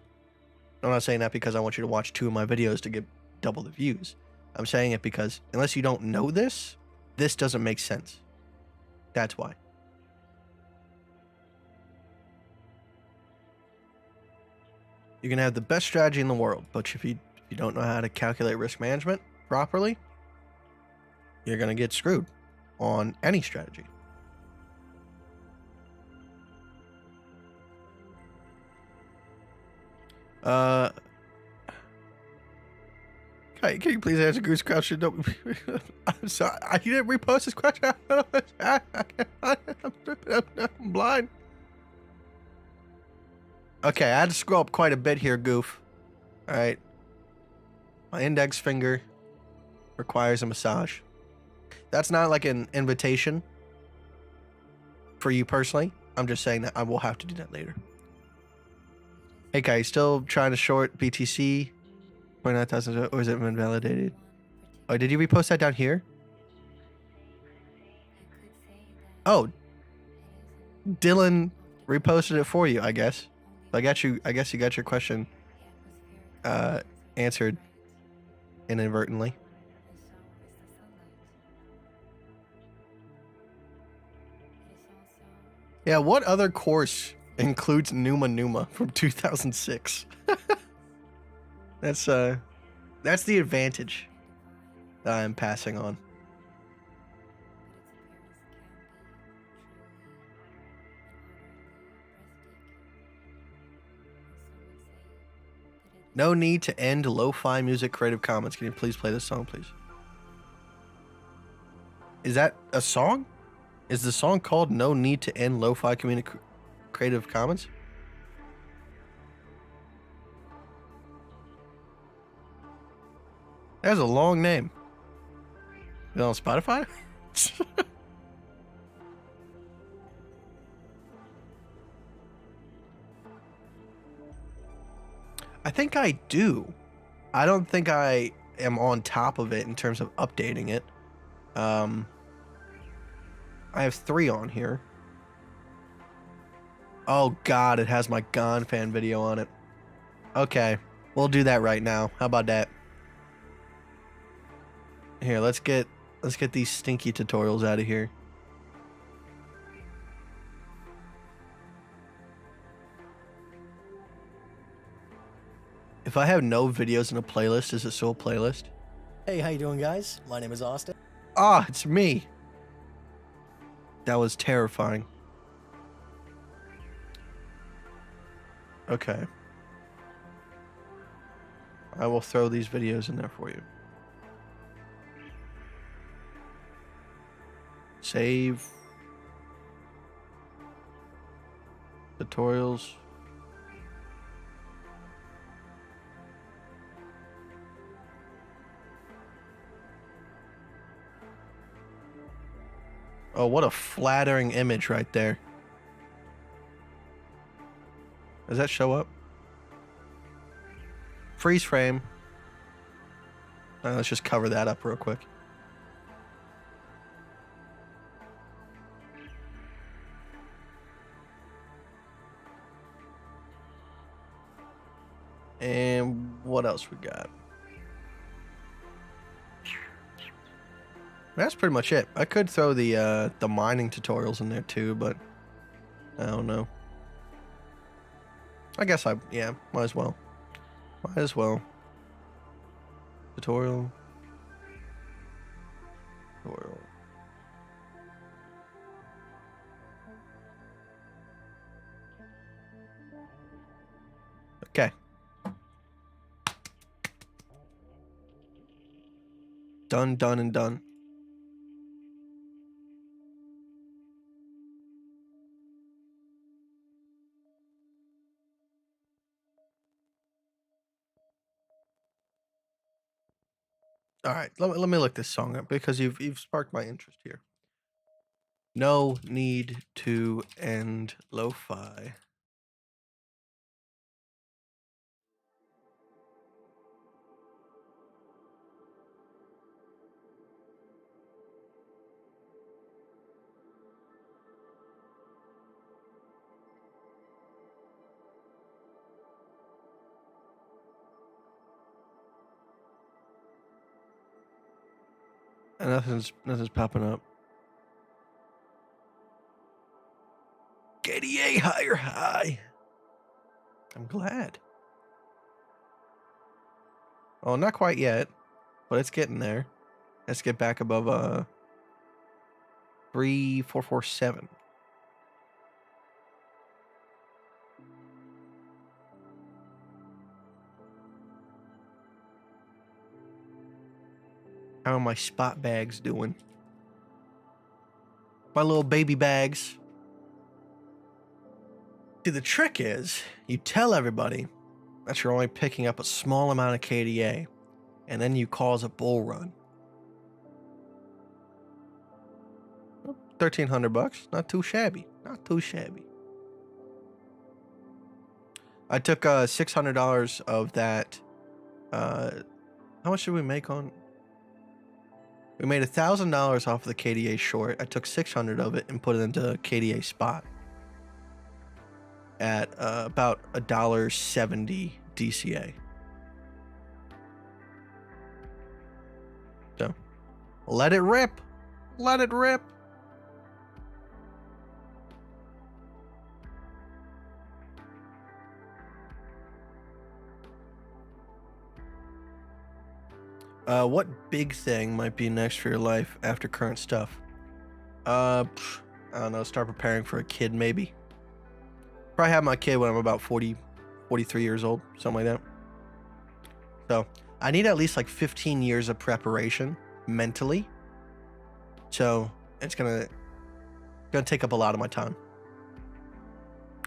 I'm not saying that because I want you to watch 2 of my videos to get double the views. I'm saying it because unless you don't know this doesn't make sense. That's why. You can have the best strategy in the world, but if you don't know how to calculate risk management properly, you're going to get screwed on any strategy. Kite, can you please answer Goose question? No, I'm sorry. I didn't repost this question. I'm blind. Okay, I had to scroll up quite a bit here, Goof. All right. My index finger requires a massage. That's not like an invitation for you personally. I'm just saying that I will have to do that later. Hey, Kai, still trying to short BTC? 29,000, or has it been validated? Oh, did you repost that down here? Oh, Dylan reposted it for you, I guess. I guess you got your question answered inadvertently. Yeah, what other course includes Numa Numa from 2006? That's the advantage that I'm passing on. No need to end lo-fi music Creative Commons. Can you please play this song, please? Is that a song? Is the song called No Need to End Lo-Fi Creative Commons? That is a long name. Is it on Spotify? I think I do. I don't think I am on top of it in terms of updating it. I have 3 on here. Oh God, it has my Gone fan video on it. Okay, we'll do that right now. How about that? Here, let's get these stinky tutorials out of here. If I have no videos in a playlist, is it still a playlist? Hey, how you doing, guys? My name is Austin. Ah, it's me. That was terrifying. Okay. I will throw these videos in there for you. Save. Tutorials. Oh, what a flattering image right there. Does that show up? Freeze frame. Let's just cover that up real quick. And what else we got? That's pretty much it. I could throw the mining tutorials in there too, but I don't know. I guess yeah, might as well. Might as well. Tutorial. Tutorial. Okay. Done, done, and done. All right, let me look this song up because you've sparked my interest here. No need to end lo-fi. And nothing's popping up. KDA higher high. I'm glad. Oh, not quite yet, but it's getting there. Let's get back above 3447. How are my spot bags doing? My little baby bags. See, the trick is you tell everybody that you're only picking up a small amount of KDA, and then you cause a bull run. $1,300, not too shabby, not too shabby. I took $600 of that. How much did we make on? We made $1,000 off of the KDA short. I took 600 of it and put it into KDA spot at about $1.70 DCA. So let it rip. Let it rip. What big thing might be next for your life after current stuff? I don't know, start preparing for a kid maybe. Probably have my kid when I'm about 40, 43 years old, something like that. So I need at least like 15 years of preparation mentally. So it's gonna take up a lot of my time.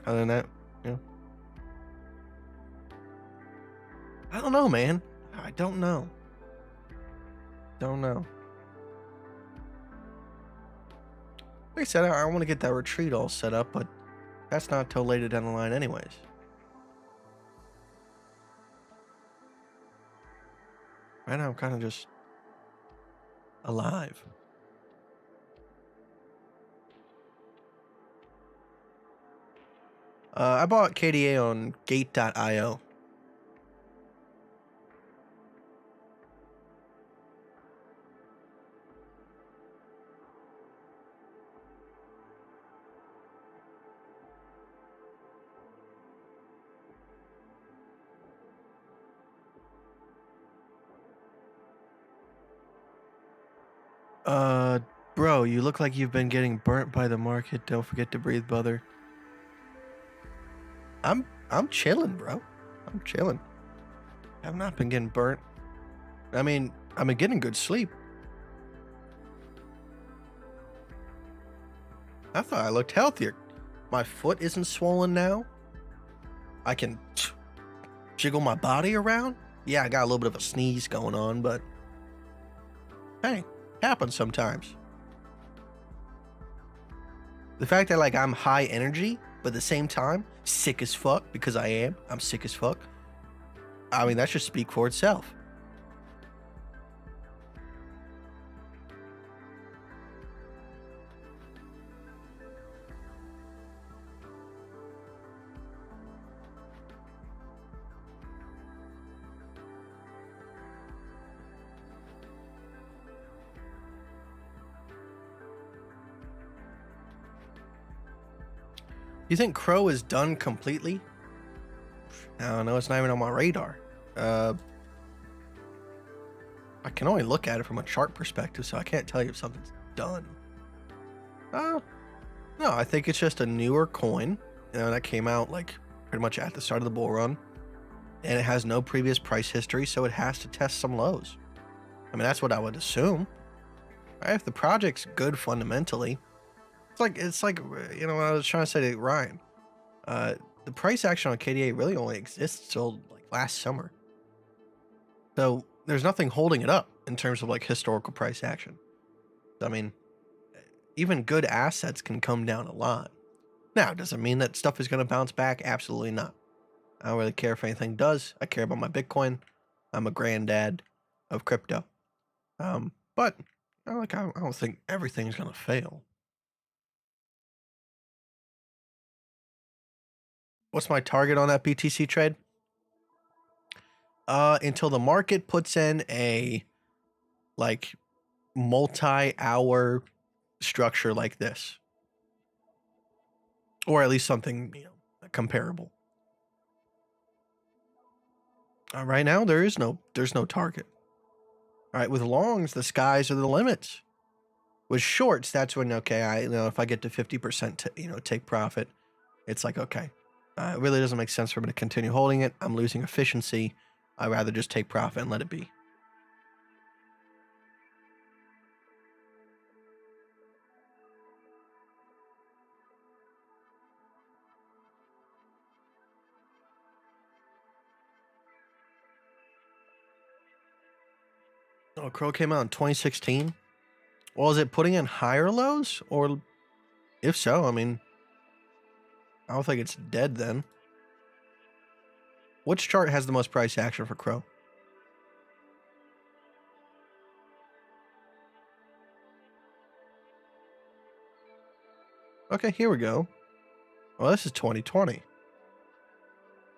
Other than that, yeah. I don't know, man. I don't know. Don't know. Like I said, I want to get that retreat all set up, but that's not till later down the line anyways. Right now I'm kind of just alive. I bought KDA on Gate.io. Bro, you look like you've been getting burnt by the market. Don't forget to breathe, brother. I'm chilling, bro. I'm chilling. I've not been getting burnt. I mean, I've been getting good sleep. I thought I looked healthier. My foot isn't swollen now. I can jiggle my body around. Yeah, I got a little bit of a sneeze going on, but hey, happens sometimes. The fact that like I'm high energy, but at the same time sick as fuck, because I'm sick as fuck. I mean, that should speak for itself. You think Crow is done completely? I don't know. It's not even on my radar. I can only look at it from a chart perspective, so I can't tell you if something's done. No, I think it's just a newer coin that came out like pretty much at the start of the bull run, and it has no previous price history, so it has to test some lows. I mean, that's what I would assume. Right? If the project's good fundamentally, it's like you know what I was trying to say to Ryan. The price action on KDA really only exists till like last summer, so there's nothing holding it up in terms of like historical price action. I mean, even good assets can come down a lot. Now, does it mean that stuff is going to bounce back? Absolutely not. I don't really care if anything does. I care about my Bitcoin. I'm a granddad of crypto. But I don't think everything's going to fail. What's my target on that BTC trade? Until the market puts in a like multi-hour structure like this, or at least something comparable. Right now there's no target. All right, with longs, the skies are the limits. With shorts, that's when okay, if I get to 50% take profit, it's like okay, it really doesn't make sense for me to continue holding it. I'm losing efficiency. I'd rather just take profit and let it be. Oh, Crow came out in 2016. Well, is it putting in higher lows? Or if so, I mean, I don't think it's dead then. Which chart has the most price action for Crow? Okay, here we go. Well, this is 2020.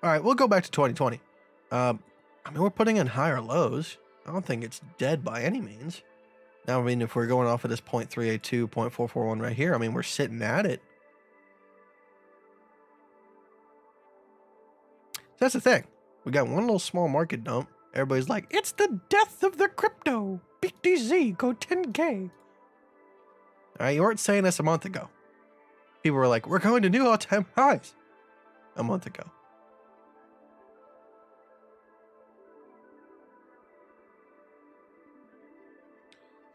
All right, we'll go back to 2020. I mean, we're putting in higher lows. I don't think it's dead by any means. Now, I mean, if we're going off of this 0.382, 0.441 right here, I mean, we're sitting at it. So that's the thing. We got one little small market dump. Everybody's like, it's the death of the crypto. BTC, go 10K. All right, you weren't saying this a month ago. People were like, we're going to new all-time highs a month ago.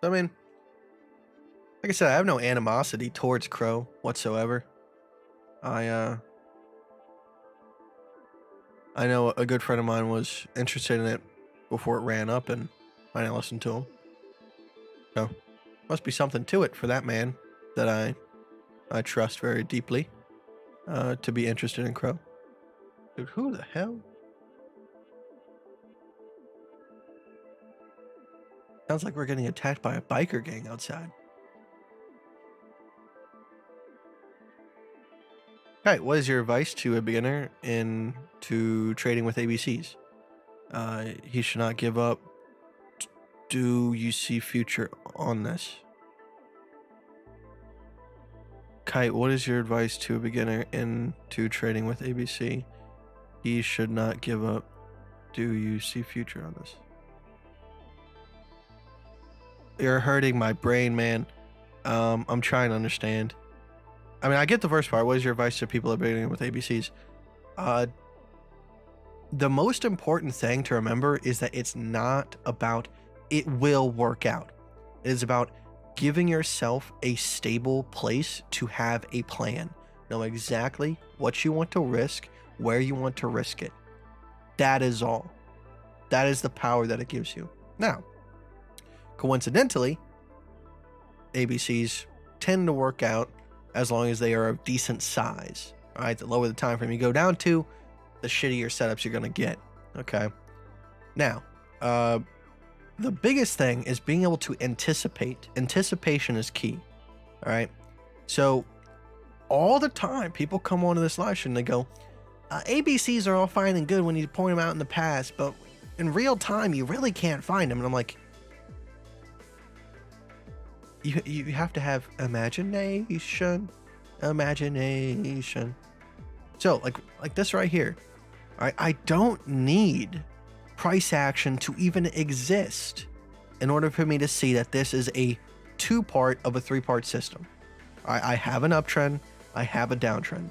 I mean, like I said, I have no animosity towards Crow whatsoever. I know a good friend of mine was interested in it before it ran up, and I didn't listen to him. So, must be something to it for that man that I trust very deeply to be interested in Crow. Dude, who the hell? Sounds like we're getting attacked by a biker gang outside. Kite, what is your advice to a beginner into trading with ABCs? He should not give up. Do you see future on this? Kite, what is your advice to a beginner into trading with ABC? He should not give up. Do you see future on this? You're hurting my brain, man. I'm trying to understand. I mean, I get the first part. What is your advice to people that are beginning with ABCs? The most important thing to remember is that it's not about it will work out. It is about giving yourself a stable place to have a plan. Know exactly what you want to risk, where you want to risk it. That is all. That is the power that it gives you. Now, coincidentally, ABCs tend to work out as long as they are of decent size. All right, the lower the time frame you go down to, the shittier setups you're going to get. Okay. Now, the biggest thing is being able to anticipate. Anticipation is key. All right. So all the time, people come onto this live stream and they go, ABCs are all fine and good when you point them out in the past, but in real time, you really can't find them. And I'm like, you have to have imagination. So like this right here. I don't need price action to even exist in order for me to see that this is a 2-part of a 3-part system. I have an uptrend, I have a downtrend.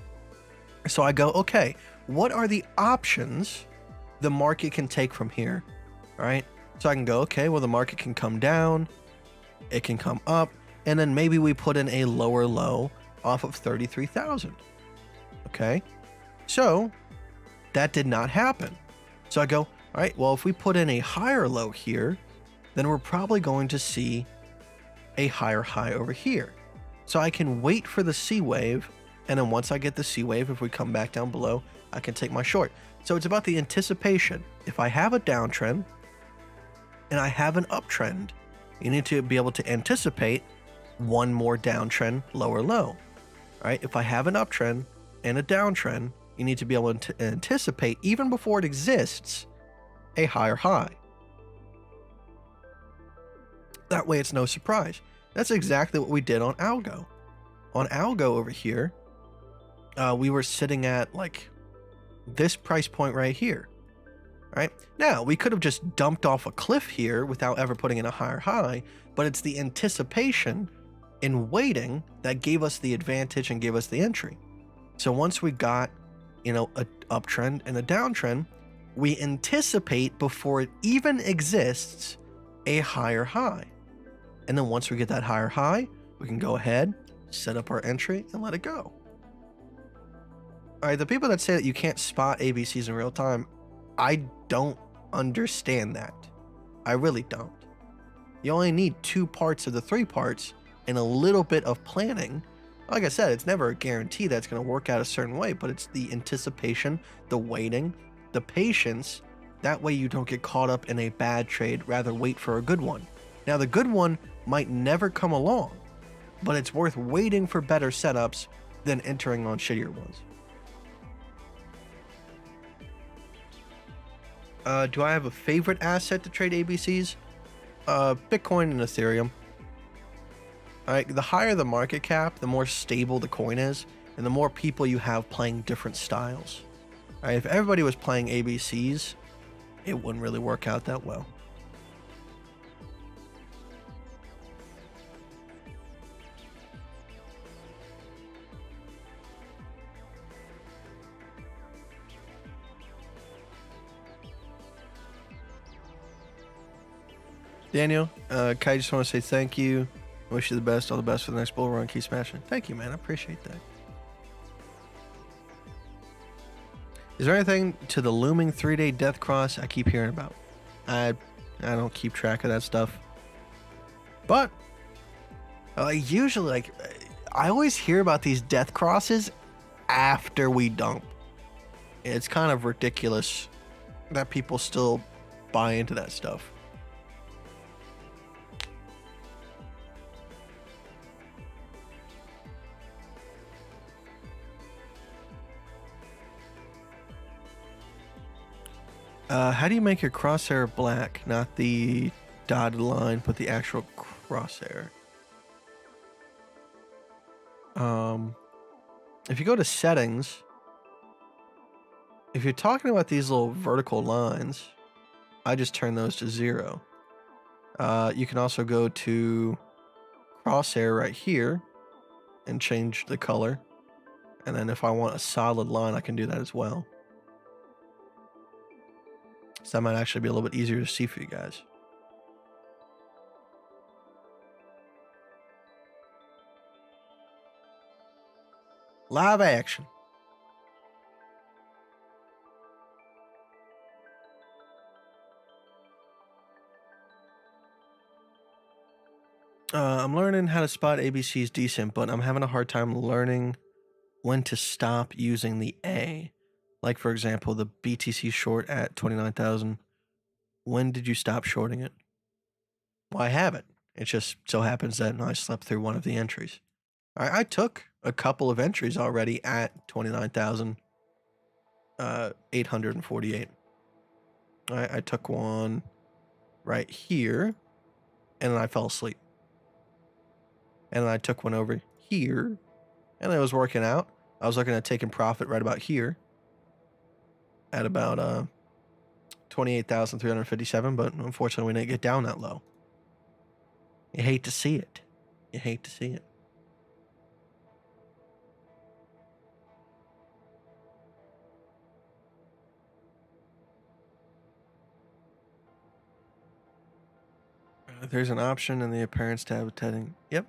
So I go, okay, what are the options the market can take from here? All right. So I can go, okay, well, the market can come down, it can come up, and then maybe we put in a lower low off of 33,000. Okay. So that did not happen. So I go, all right, well, if we put in a higher low here, then we're probably going to see a higher high over here. So I can wait for the C wave. And then once I get the C wave, if we come back down below, I can take my short. So it's about the anticipation. If I have a downtrend and I have an uptrend, you need to be able to anticipate one more downtrend, lower low. All right. If I have an uptrend and a downtrend, you need to be able to anticipate, even before it exists, a higher high. That way it's no surprise. That's exactly what we did on Algo. On Algo over here, we were sitting at like this price point right here. Right now, we could have just dumped off a cliff here without ever putting in a higher high, but it's the anticipation in waiting that gave us the advantage and gave us the entry. So once we got, an uptrend and a downtrend, we anticipate before it even exists a higher high. And then once we get that higher high, we can go ahead, set up our entry, and let it go. All right, the people that say that you can't spot ABCs in real time, I don't understand that. I really don't. You only need 2 parts of the 3 parts and a little bit of planning. Like I said, it's never a guarantee that it's going to work out a certain way, but it's the anticipation, the waiting, the patience. That way you don't get caught up in a bad trade, rather wait for a good one. Now, the good one might never come along, but it's worth waiting for better setups than entering on shittier ones. Do I have a favorite asset to trade ABCs? Bitcoin and Ethereum. All right, the higher the market cap, the more stable the coin is, and the more people you have playing different styles. All right, if everybody was playing ABCs, it wouldn't really work out that well. Daniel, Kai, just want to say thank you. I wish you the best, all the best for the next bull run. Keep smashing. Thank you, man. I appreciate that. Is there anything to the looming 3-day death cross I keep hearing about? I don't keep track of that stuff. But usually, I always hear about these death crosses after we dump. It's kind of ridiculous that people still buy into that stuff. How do you make your crosshair black? Not the dotted line, but the actual crosshair. If you go to settings, if you're talking about these little vertical lines, I just turn those to 0. You can also go to crosshair right here and change the color. And then if I want a solid line, I can do that as well. So that might actually be a little bit easier to see for you guys. Live action. I'm learning how to spot ABCs decent, but I'm having a hard time learning when to stop using the A. Like, for example, the BTC short at 29,000. When did you stop shorting it? Well, I haven't. It just so happens that I slept through one of the entries. I took a couple of entries already at 29,848. I took one right here, and then I fell asleep. And then I took one over here, and it was working out. I was looking at taking profit right about here at about 28,357, but unfortunately we didn't get down that low. You hate to see it. You hate to see it. There's an option in the appearance tab of heading. Yep.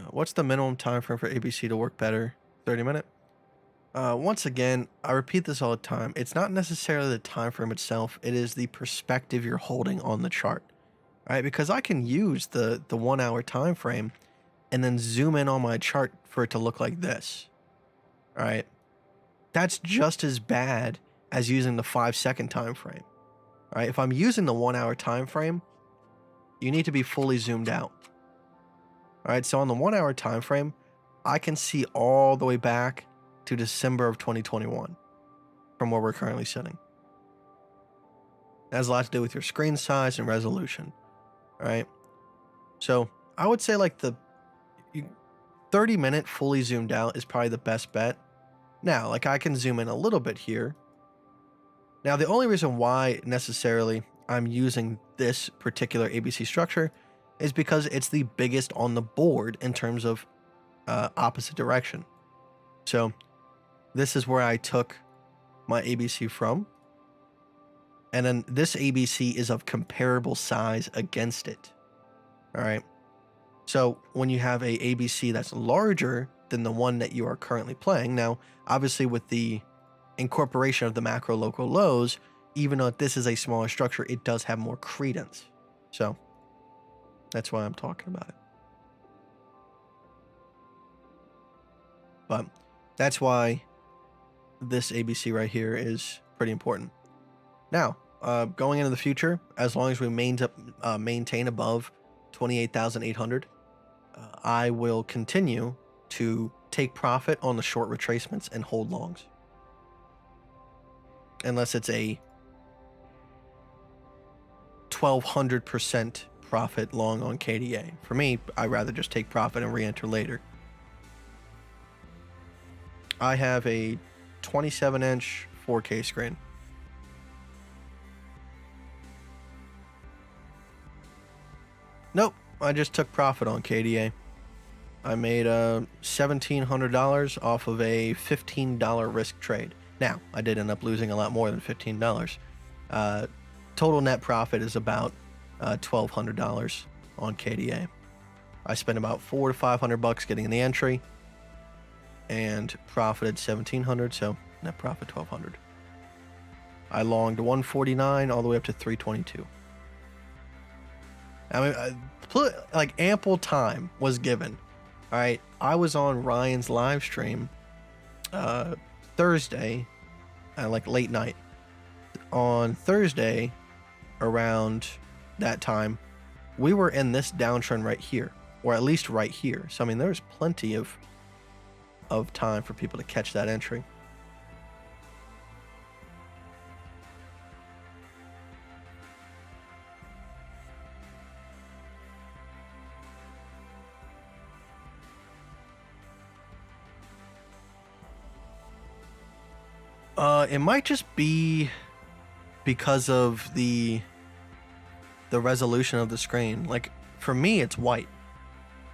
What's the minimum time frame for ABC to work better? 30 minute? Once again, I repeat this all the time. It's not necessarily the time frame itself. It is the perspective you're holding on the chart. Right? Because I can use the 1 hour time frame and then zoom in on my chart for it to look like this. All right? That's just as bad as using the 5-second time frame. All right? If I'm using the 1 hour time frame, you need to be fully zoomed out. All right, so on the 1 hour time frame, I can see all the way back to December of 2021 from where we're currently sitting. That has a lot to do with your screen size and resolution. All right, so I would say like the 30-minute fully zoomed out is probably the best bet. Now, like I can zoom in a little bit here. Now, the only reason why necessarily I'm using this particular ABC structure is because it's the biggest on the board in terms of opposite direction. So this is where I took my ABC from. And then this ABC is of comparable size against it. All right. So when you have a ABC that's larger than the one that you are currently playing, now, obviously with the incorporation of the macro local lows, even though this is a smaller structure, it does have more credence. So that's why I'm talking about it. But that's why this ABC right here is pretty important. Now, going into the future, as long as we maintain above 28,800, I will continue to take profit on the short retracements and hold longs. Unless it's a 1,200% profit long on KDA. For me, I'd rather just take profit and re-enter later. I have a 27-inch 4K screen. Nope, I just took profit on KDA. I made $1,700 off of a $15 risk trade. Now, I did end up losing a lot more than $15. Total net profit is about $1,200 on KDA. I spent about $400 to $500 getting in the entry and profited $1,700, so net profit $1,200. I longed 149 all the way up to 322. I mean, like ample time was given. All right, I was on Ryan's live stream Thursday, like late night. On Thursday, around that time, we were in this downtrend right here, or at least right here. So I mean, there's plenty of time for people to catch that entry. It might just be because of the resolution of the screen. Like, for me, it's white.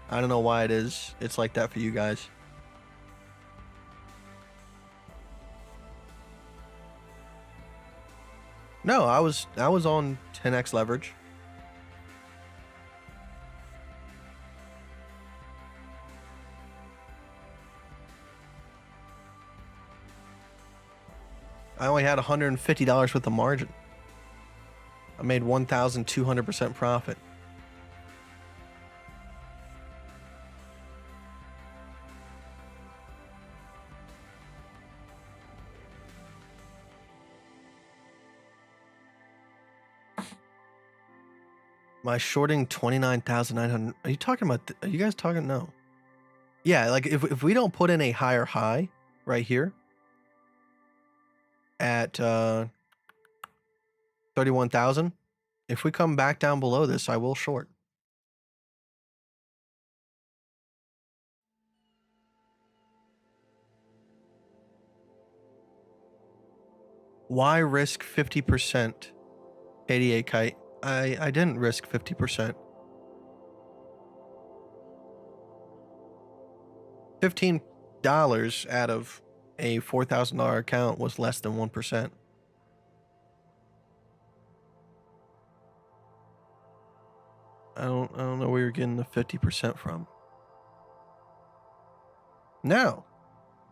I don't know why it's like that for you guys. No, I was on 10x leverage. I only had $150 worth of margin. I made 1,200% profit. My shorting 29,900. Are you talking about? Are you guys talking? No. Yeah, like if we don't put in a higher high right here at 31,000, if we come back down below this, I will short. Why risk 50%? KDA Kite. I didn't risk 50%. $15 out of a $4,000 account was less than 1%. I don't know where you're getting the 50% from. No.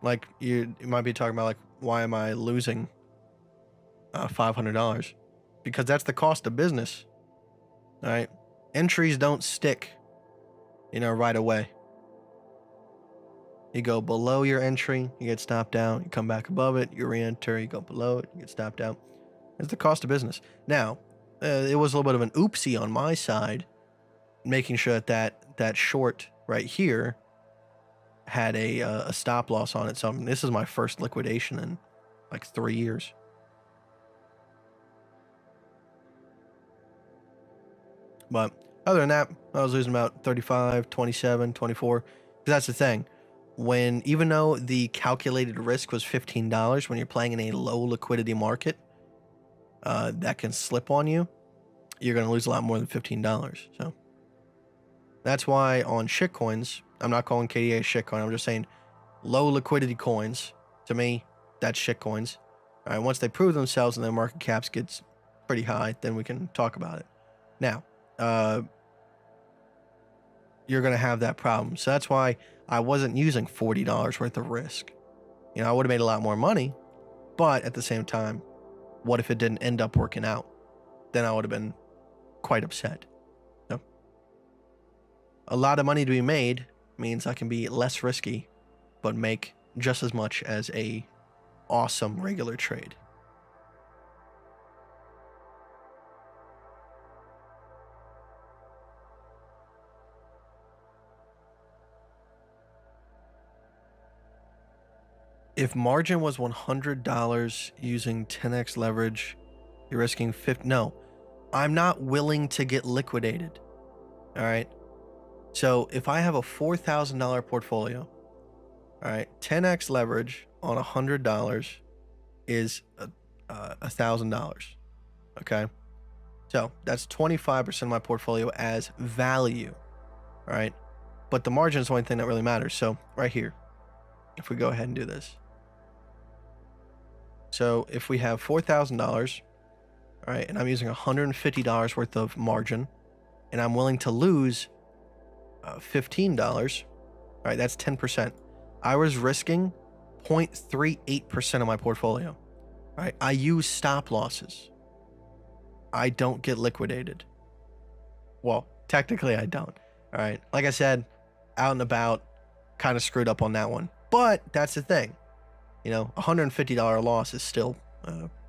Like you might be talking about like, why am I losing $500? Because that's the cost of business. All right. Entries don't stick, right away. You go below your entry, you get stopped out. You come back above it, you re-enter, you go below it, you get stopped out. It's the cost of business. Now, it was a little bit of an oopsie on my side, making sure that short right here had a stop loss on it. So this is my first liquidation in like 3 years. But other than that, I was losing about 35, 27, 24. Because that's the thing. Even though the calculated risk was $15, when you're playing in a low liquidity market, that can slip on you, you're going to lose a lot more than $15. So that's why on shitcoins, I'm not calling KDA shitcoin. I'm just saying low liquidity coins. To me, that's shitcoins. All right, once they prove themselves and their market caps gets pretty high, then we can talk about it. Now, you're going to have that problem. So that's why I wasn't using $40 worth of risk. I would have made a lot more money, but at the same time, what if it didn't end up working out? Then I would have been quite upset. So, a lot of money to be made means I can be less risky, but make just as much as a awesome regular trade. If margin was $100 using 10x leverage, you're risking 50. No, I'm not willing to get liquidated. All right. So if I have a $4,000 portfolio, all right, 10x leverage on $100 is $1,000. Okay. So that's 25% of my portfolio as value. All right. But the margin is the only thing that really matters. So right here, if we go ahead and do this. So if we have $4,000, all right, and I'm using $150 worth of margin, and I'm willing to lose $15, all right, that's 10%. I was risking 0.38% of my portfolio. All right, I use stop losses. I don't get liquidated. Well, technically I don't. All right, like I said, out and about, kind of screwed up on that one. But that's the thing. $150 loss is still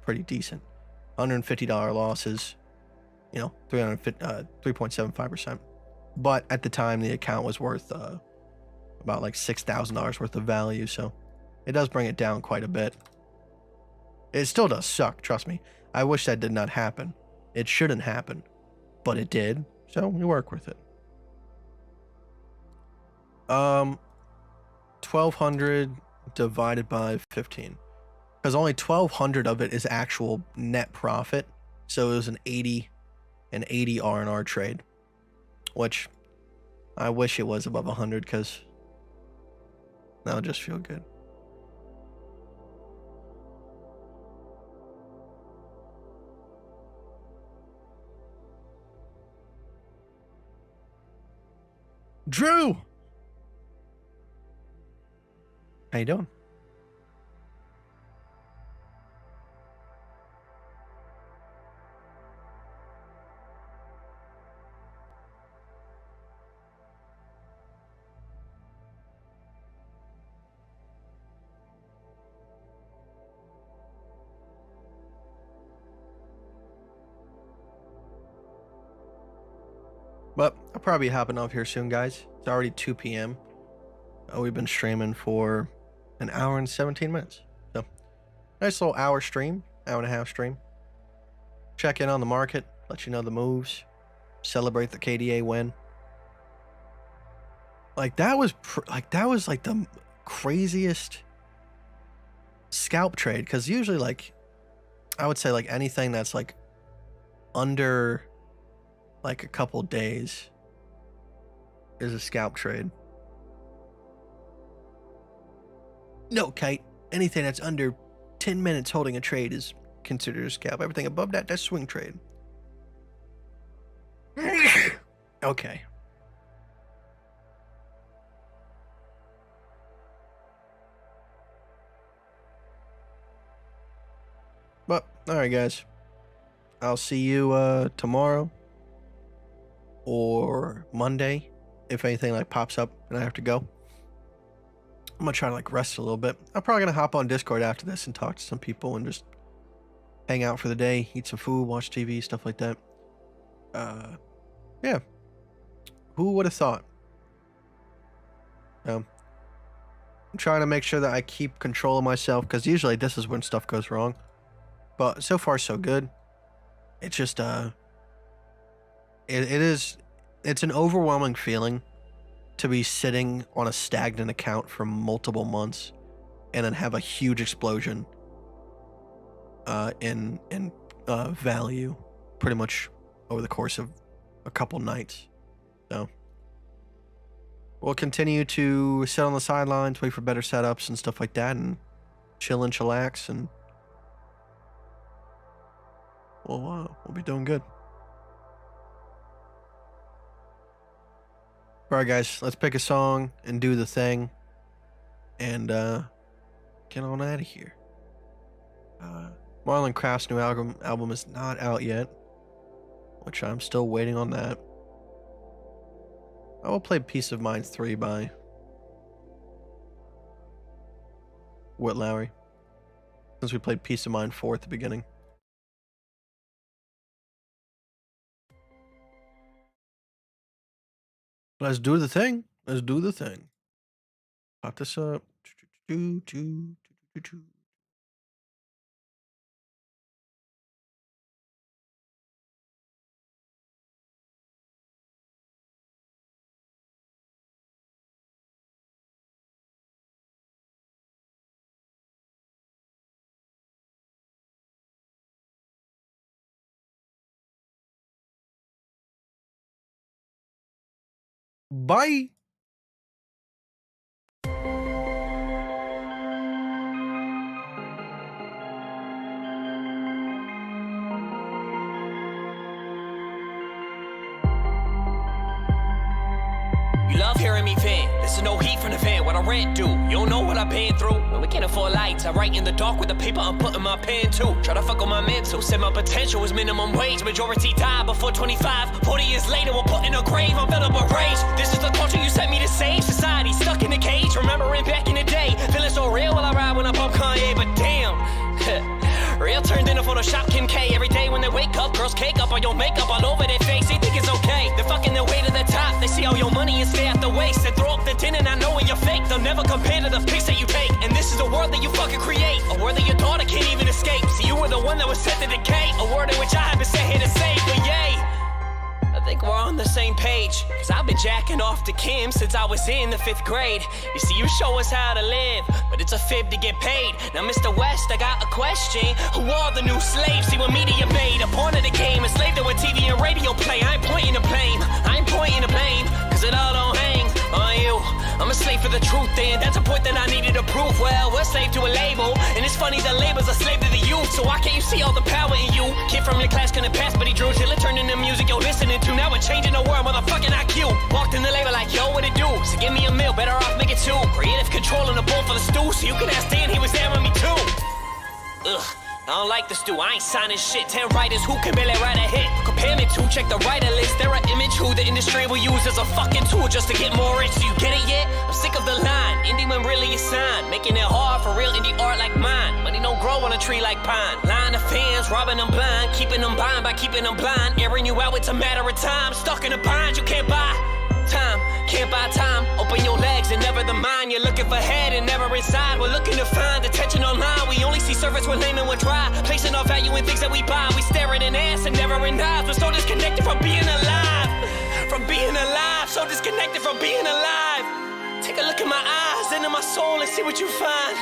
pretty decent. $150 loss is, 3.75%. But at the time, the account was worth about like $6,000 worth of value. So it does bring it down quite a bit. It still does suck, trust me. I wish that did not happen. It shouldn't happen, but it did. So we work with it. 1,200 divided by 15. because only 1,200 of it is actual net profit. So it was an 80 R&R trade, which I wish it was above 100 because that would just feel good. Drew, how you doing? But I'll probably be hopping off here soon, guys. It's already 2 p.m. We've been streaming for an hour and 17 minutes. So, nice little hour stream, hour and a half stream. Check in on the market, let you know the moves, celebrate the KDA win. Like that was like the craziest scalp trade, because usually, like, I would say like anything that's like under like a couple days is a scalp trade. No, Kite. Anything that's under 10 minutes holding a trade is considered a scalp. Everything above that, that's swing trade. Okay. But, alright guys. I'll see you tomorrow or Monday if anything like pops up and I have to go. I'm gonna try to like rest a little bit. I'm probably gonna hop on Discord after this and talk to some people and just hang out for the day, eat some food, watch TV, stuff like that. Yeah. Who would have thought? I'm trying to make sure that I keep control of myself, because usually this is when stuff goes wrong. But so far so good. It's just it's an overwhelming feeling to be sitting on a stagnant account for multiple months and then have a huge explosion in value pretty much over the course of a couple nights. So we'll continue to sit on the sidelines, wait for better setups and stuff like that, and chill and chillax, and we'll be doing good. Alright guys, let's pick a song and do the thing and get on out of here. Marlon Craft's new album is not out yet, which I'm still waiting on that. I will play Peace of Mind 3 by Whit Lowry, since we played Peace of Mind 4 at the beginning. Let's do the thing. Let's do the thing. Pop this up. Bye. You love hearing me vent. This is no heat from the vent. What I rent do. You don't know what I've been through. When we can't afford lights, I write in the dark with the paper I'm putting my pen to. Try to fuck on my mental. Said my potential was minimum wage. Majority died before 25. 40 years later, we're put in a grave. I'm filled up with rage. This is the culture you sent me to save. Society stuck in a cage. Remembering back in the day. Feeling so real while I ride when I bump Kanye. But damn. Real turned into Photoshop Kim K. Every day when they wake up, girls cake up on your makeup all over their face. They think it's okay. They're fucking their way to the top. They see all your money and stay at the waist. They throw up the tin and I know when you're fake. They'll never compare to the pics that you take. And this is a world that you fucking create. A world that your daughter can't even escape. See, you were the one that was set to decay. A world in which I have been sent here to save. But yay, I think we're on the same page, cause I've been jacking off to Kim since I was in the 5th grade. You see, you show us how to live, but it's a fib to get paid. Now Mr. West, I got a question. Who are the new slaves? See what media made, a pawn of the game, a slave to what TV and radio play. I ain't pointing to blame, I ain't pointing to blame, cause it all don't hang on you. I'm a slave for the truth, and that's a point that I needed to prove. Well, we're slave to a label, and it's funny the label's a slave to the youth. So why can't you see all the power in you? Kid from your class couldn't pass, but he drew till it turned into music you're listening to. Now we're changing the world, motherfucking IQ. Walked in the label like, yo, what it do? So give me a meal, better off make it two. Creative control in the bowl for the stew, so you can ask Dan, he was there with me too. Ugh. I don't like this dude, I ain't signing shit. 10 writers who can barely write a hit. Compare me to, check the writer list. They're an image who the industry will use as a fucking tool just to get more rich. Do you get it yet? I'm sick of the line. Indie when really it's signed. Making it hard for real indie art like mine. Money don't grow on a tree like pine. Lying to fans, robbing them blind. Keeping them blind by keeping them blind. Airing you out, it's a matter of time. Stuck in a bind, you can't buy time. Can't buy time. Open your legs and never the mind. You're looking for head and never inside. We're looking to find attention online. We only see surface when lame and we're dry. Placing our value in things that we buy. We stare at an ass and never in eyes. We're so disconnected from being alive. From being alive. So disconnected from being alive. Take a look in my eyes, into my soul and see what you find.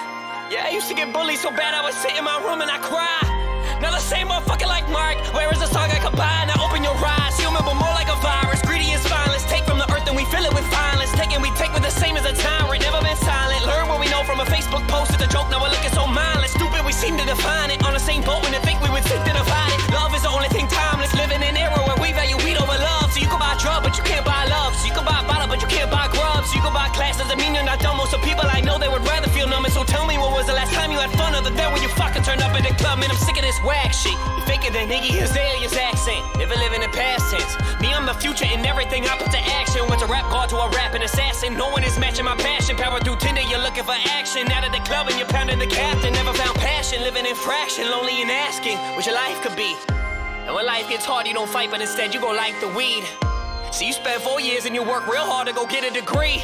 Yeah, I used to get bullied so bad I would sit in my room and I cry. Now the same motherfucker like Mark. Where is the song I could buy? Now open your eyes. Human but more like a virus. Greedy and spineless. Take from the earth and we fill it with violence. Taking we take with the same as a tyrant. Never been silent. Learn what we know from a Facebook post. It's a joke, now we're looking so mindless. Stupid, we seem to define it. On the same boat when they think we would think to divide it. Love is the only thing timeless. Living in an era where we value weed over love. So you can buy a drug, but you can't buy love. So you can buy a bottle, but you can't buy grub. So you can buy class, doesn't mean you're not dumb. Most of people I know, they would rather feel numb. And so tell me, when was the last time you had fun other than when you fucking turned up at the club? Man, I'm sick of this whack shit. You faking than Iggy Azalea's accent. Never live in the past tense. Me, I'm the future in everything I put to action. Went to rap god to a rapping assassin. No one is matching my passion. Power through Tinder, you're looking for action. Out of the club and you're pounding the captain. Never found passion, living in fraction. Lonely and asking what your life could be. And when life gets hard, you don't fight, but instead you go like the weed. So you spend 4 years and you work real hard to go get a degree.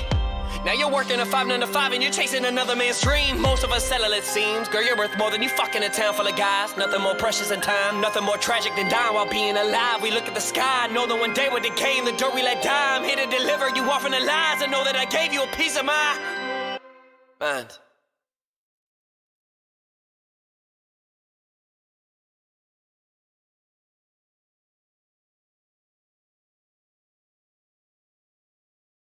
Now you're working a 5 9 to 5 and you're chasing another man's dream. Most of us settle, it seems. Girl, you're worth more than you fucking a town full of guys. Nothing more precious than time, nothing more tragic than dying while being alive. We look at the sky, know that one day we're decaying. The dirt we let die, I'm here to deliver you off in the lies. I know that I gave you a piece of my mind.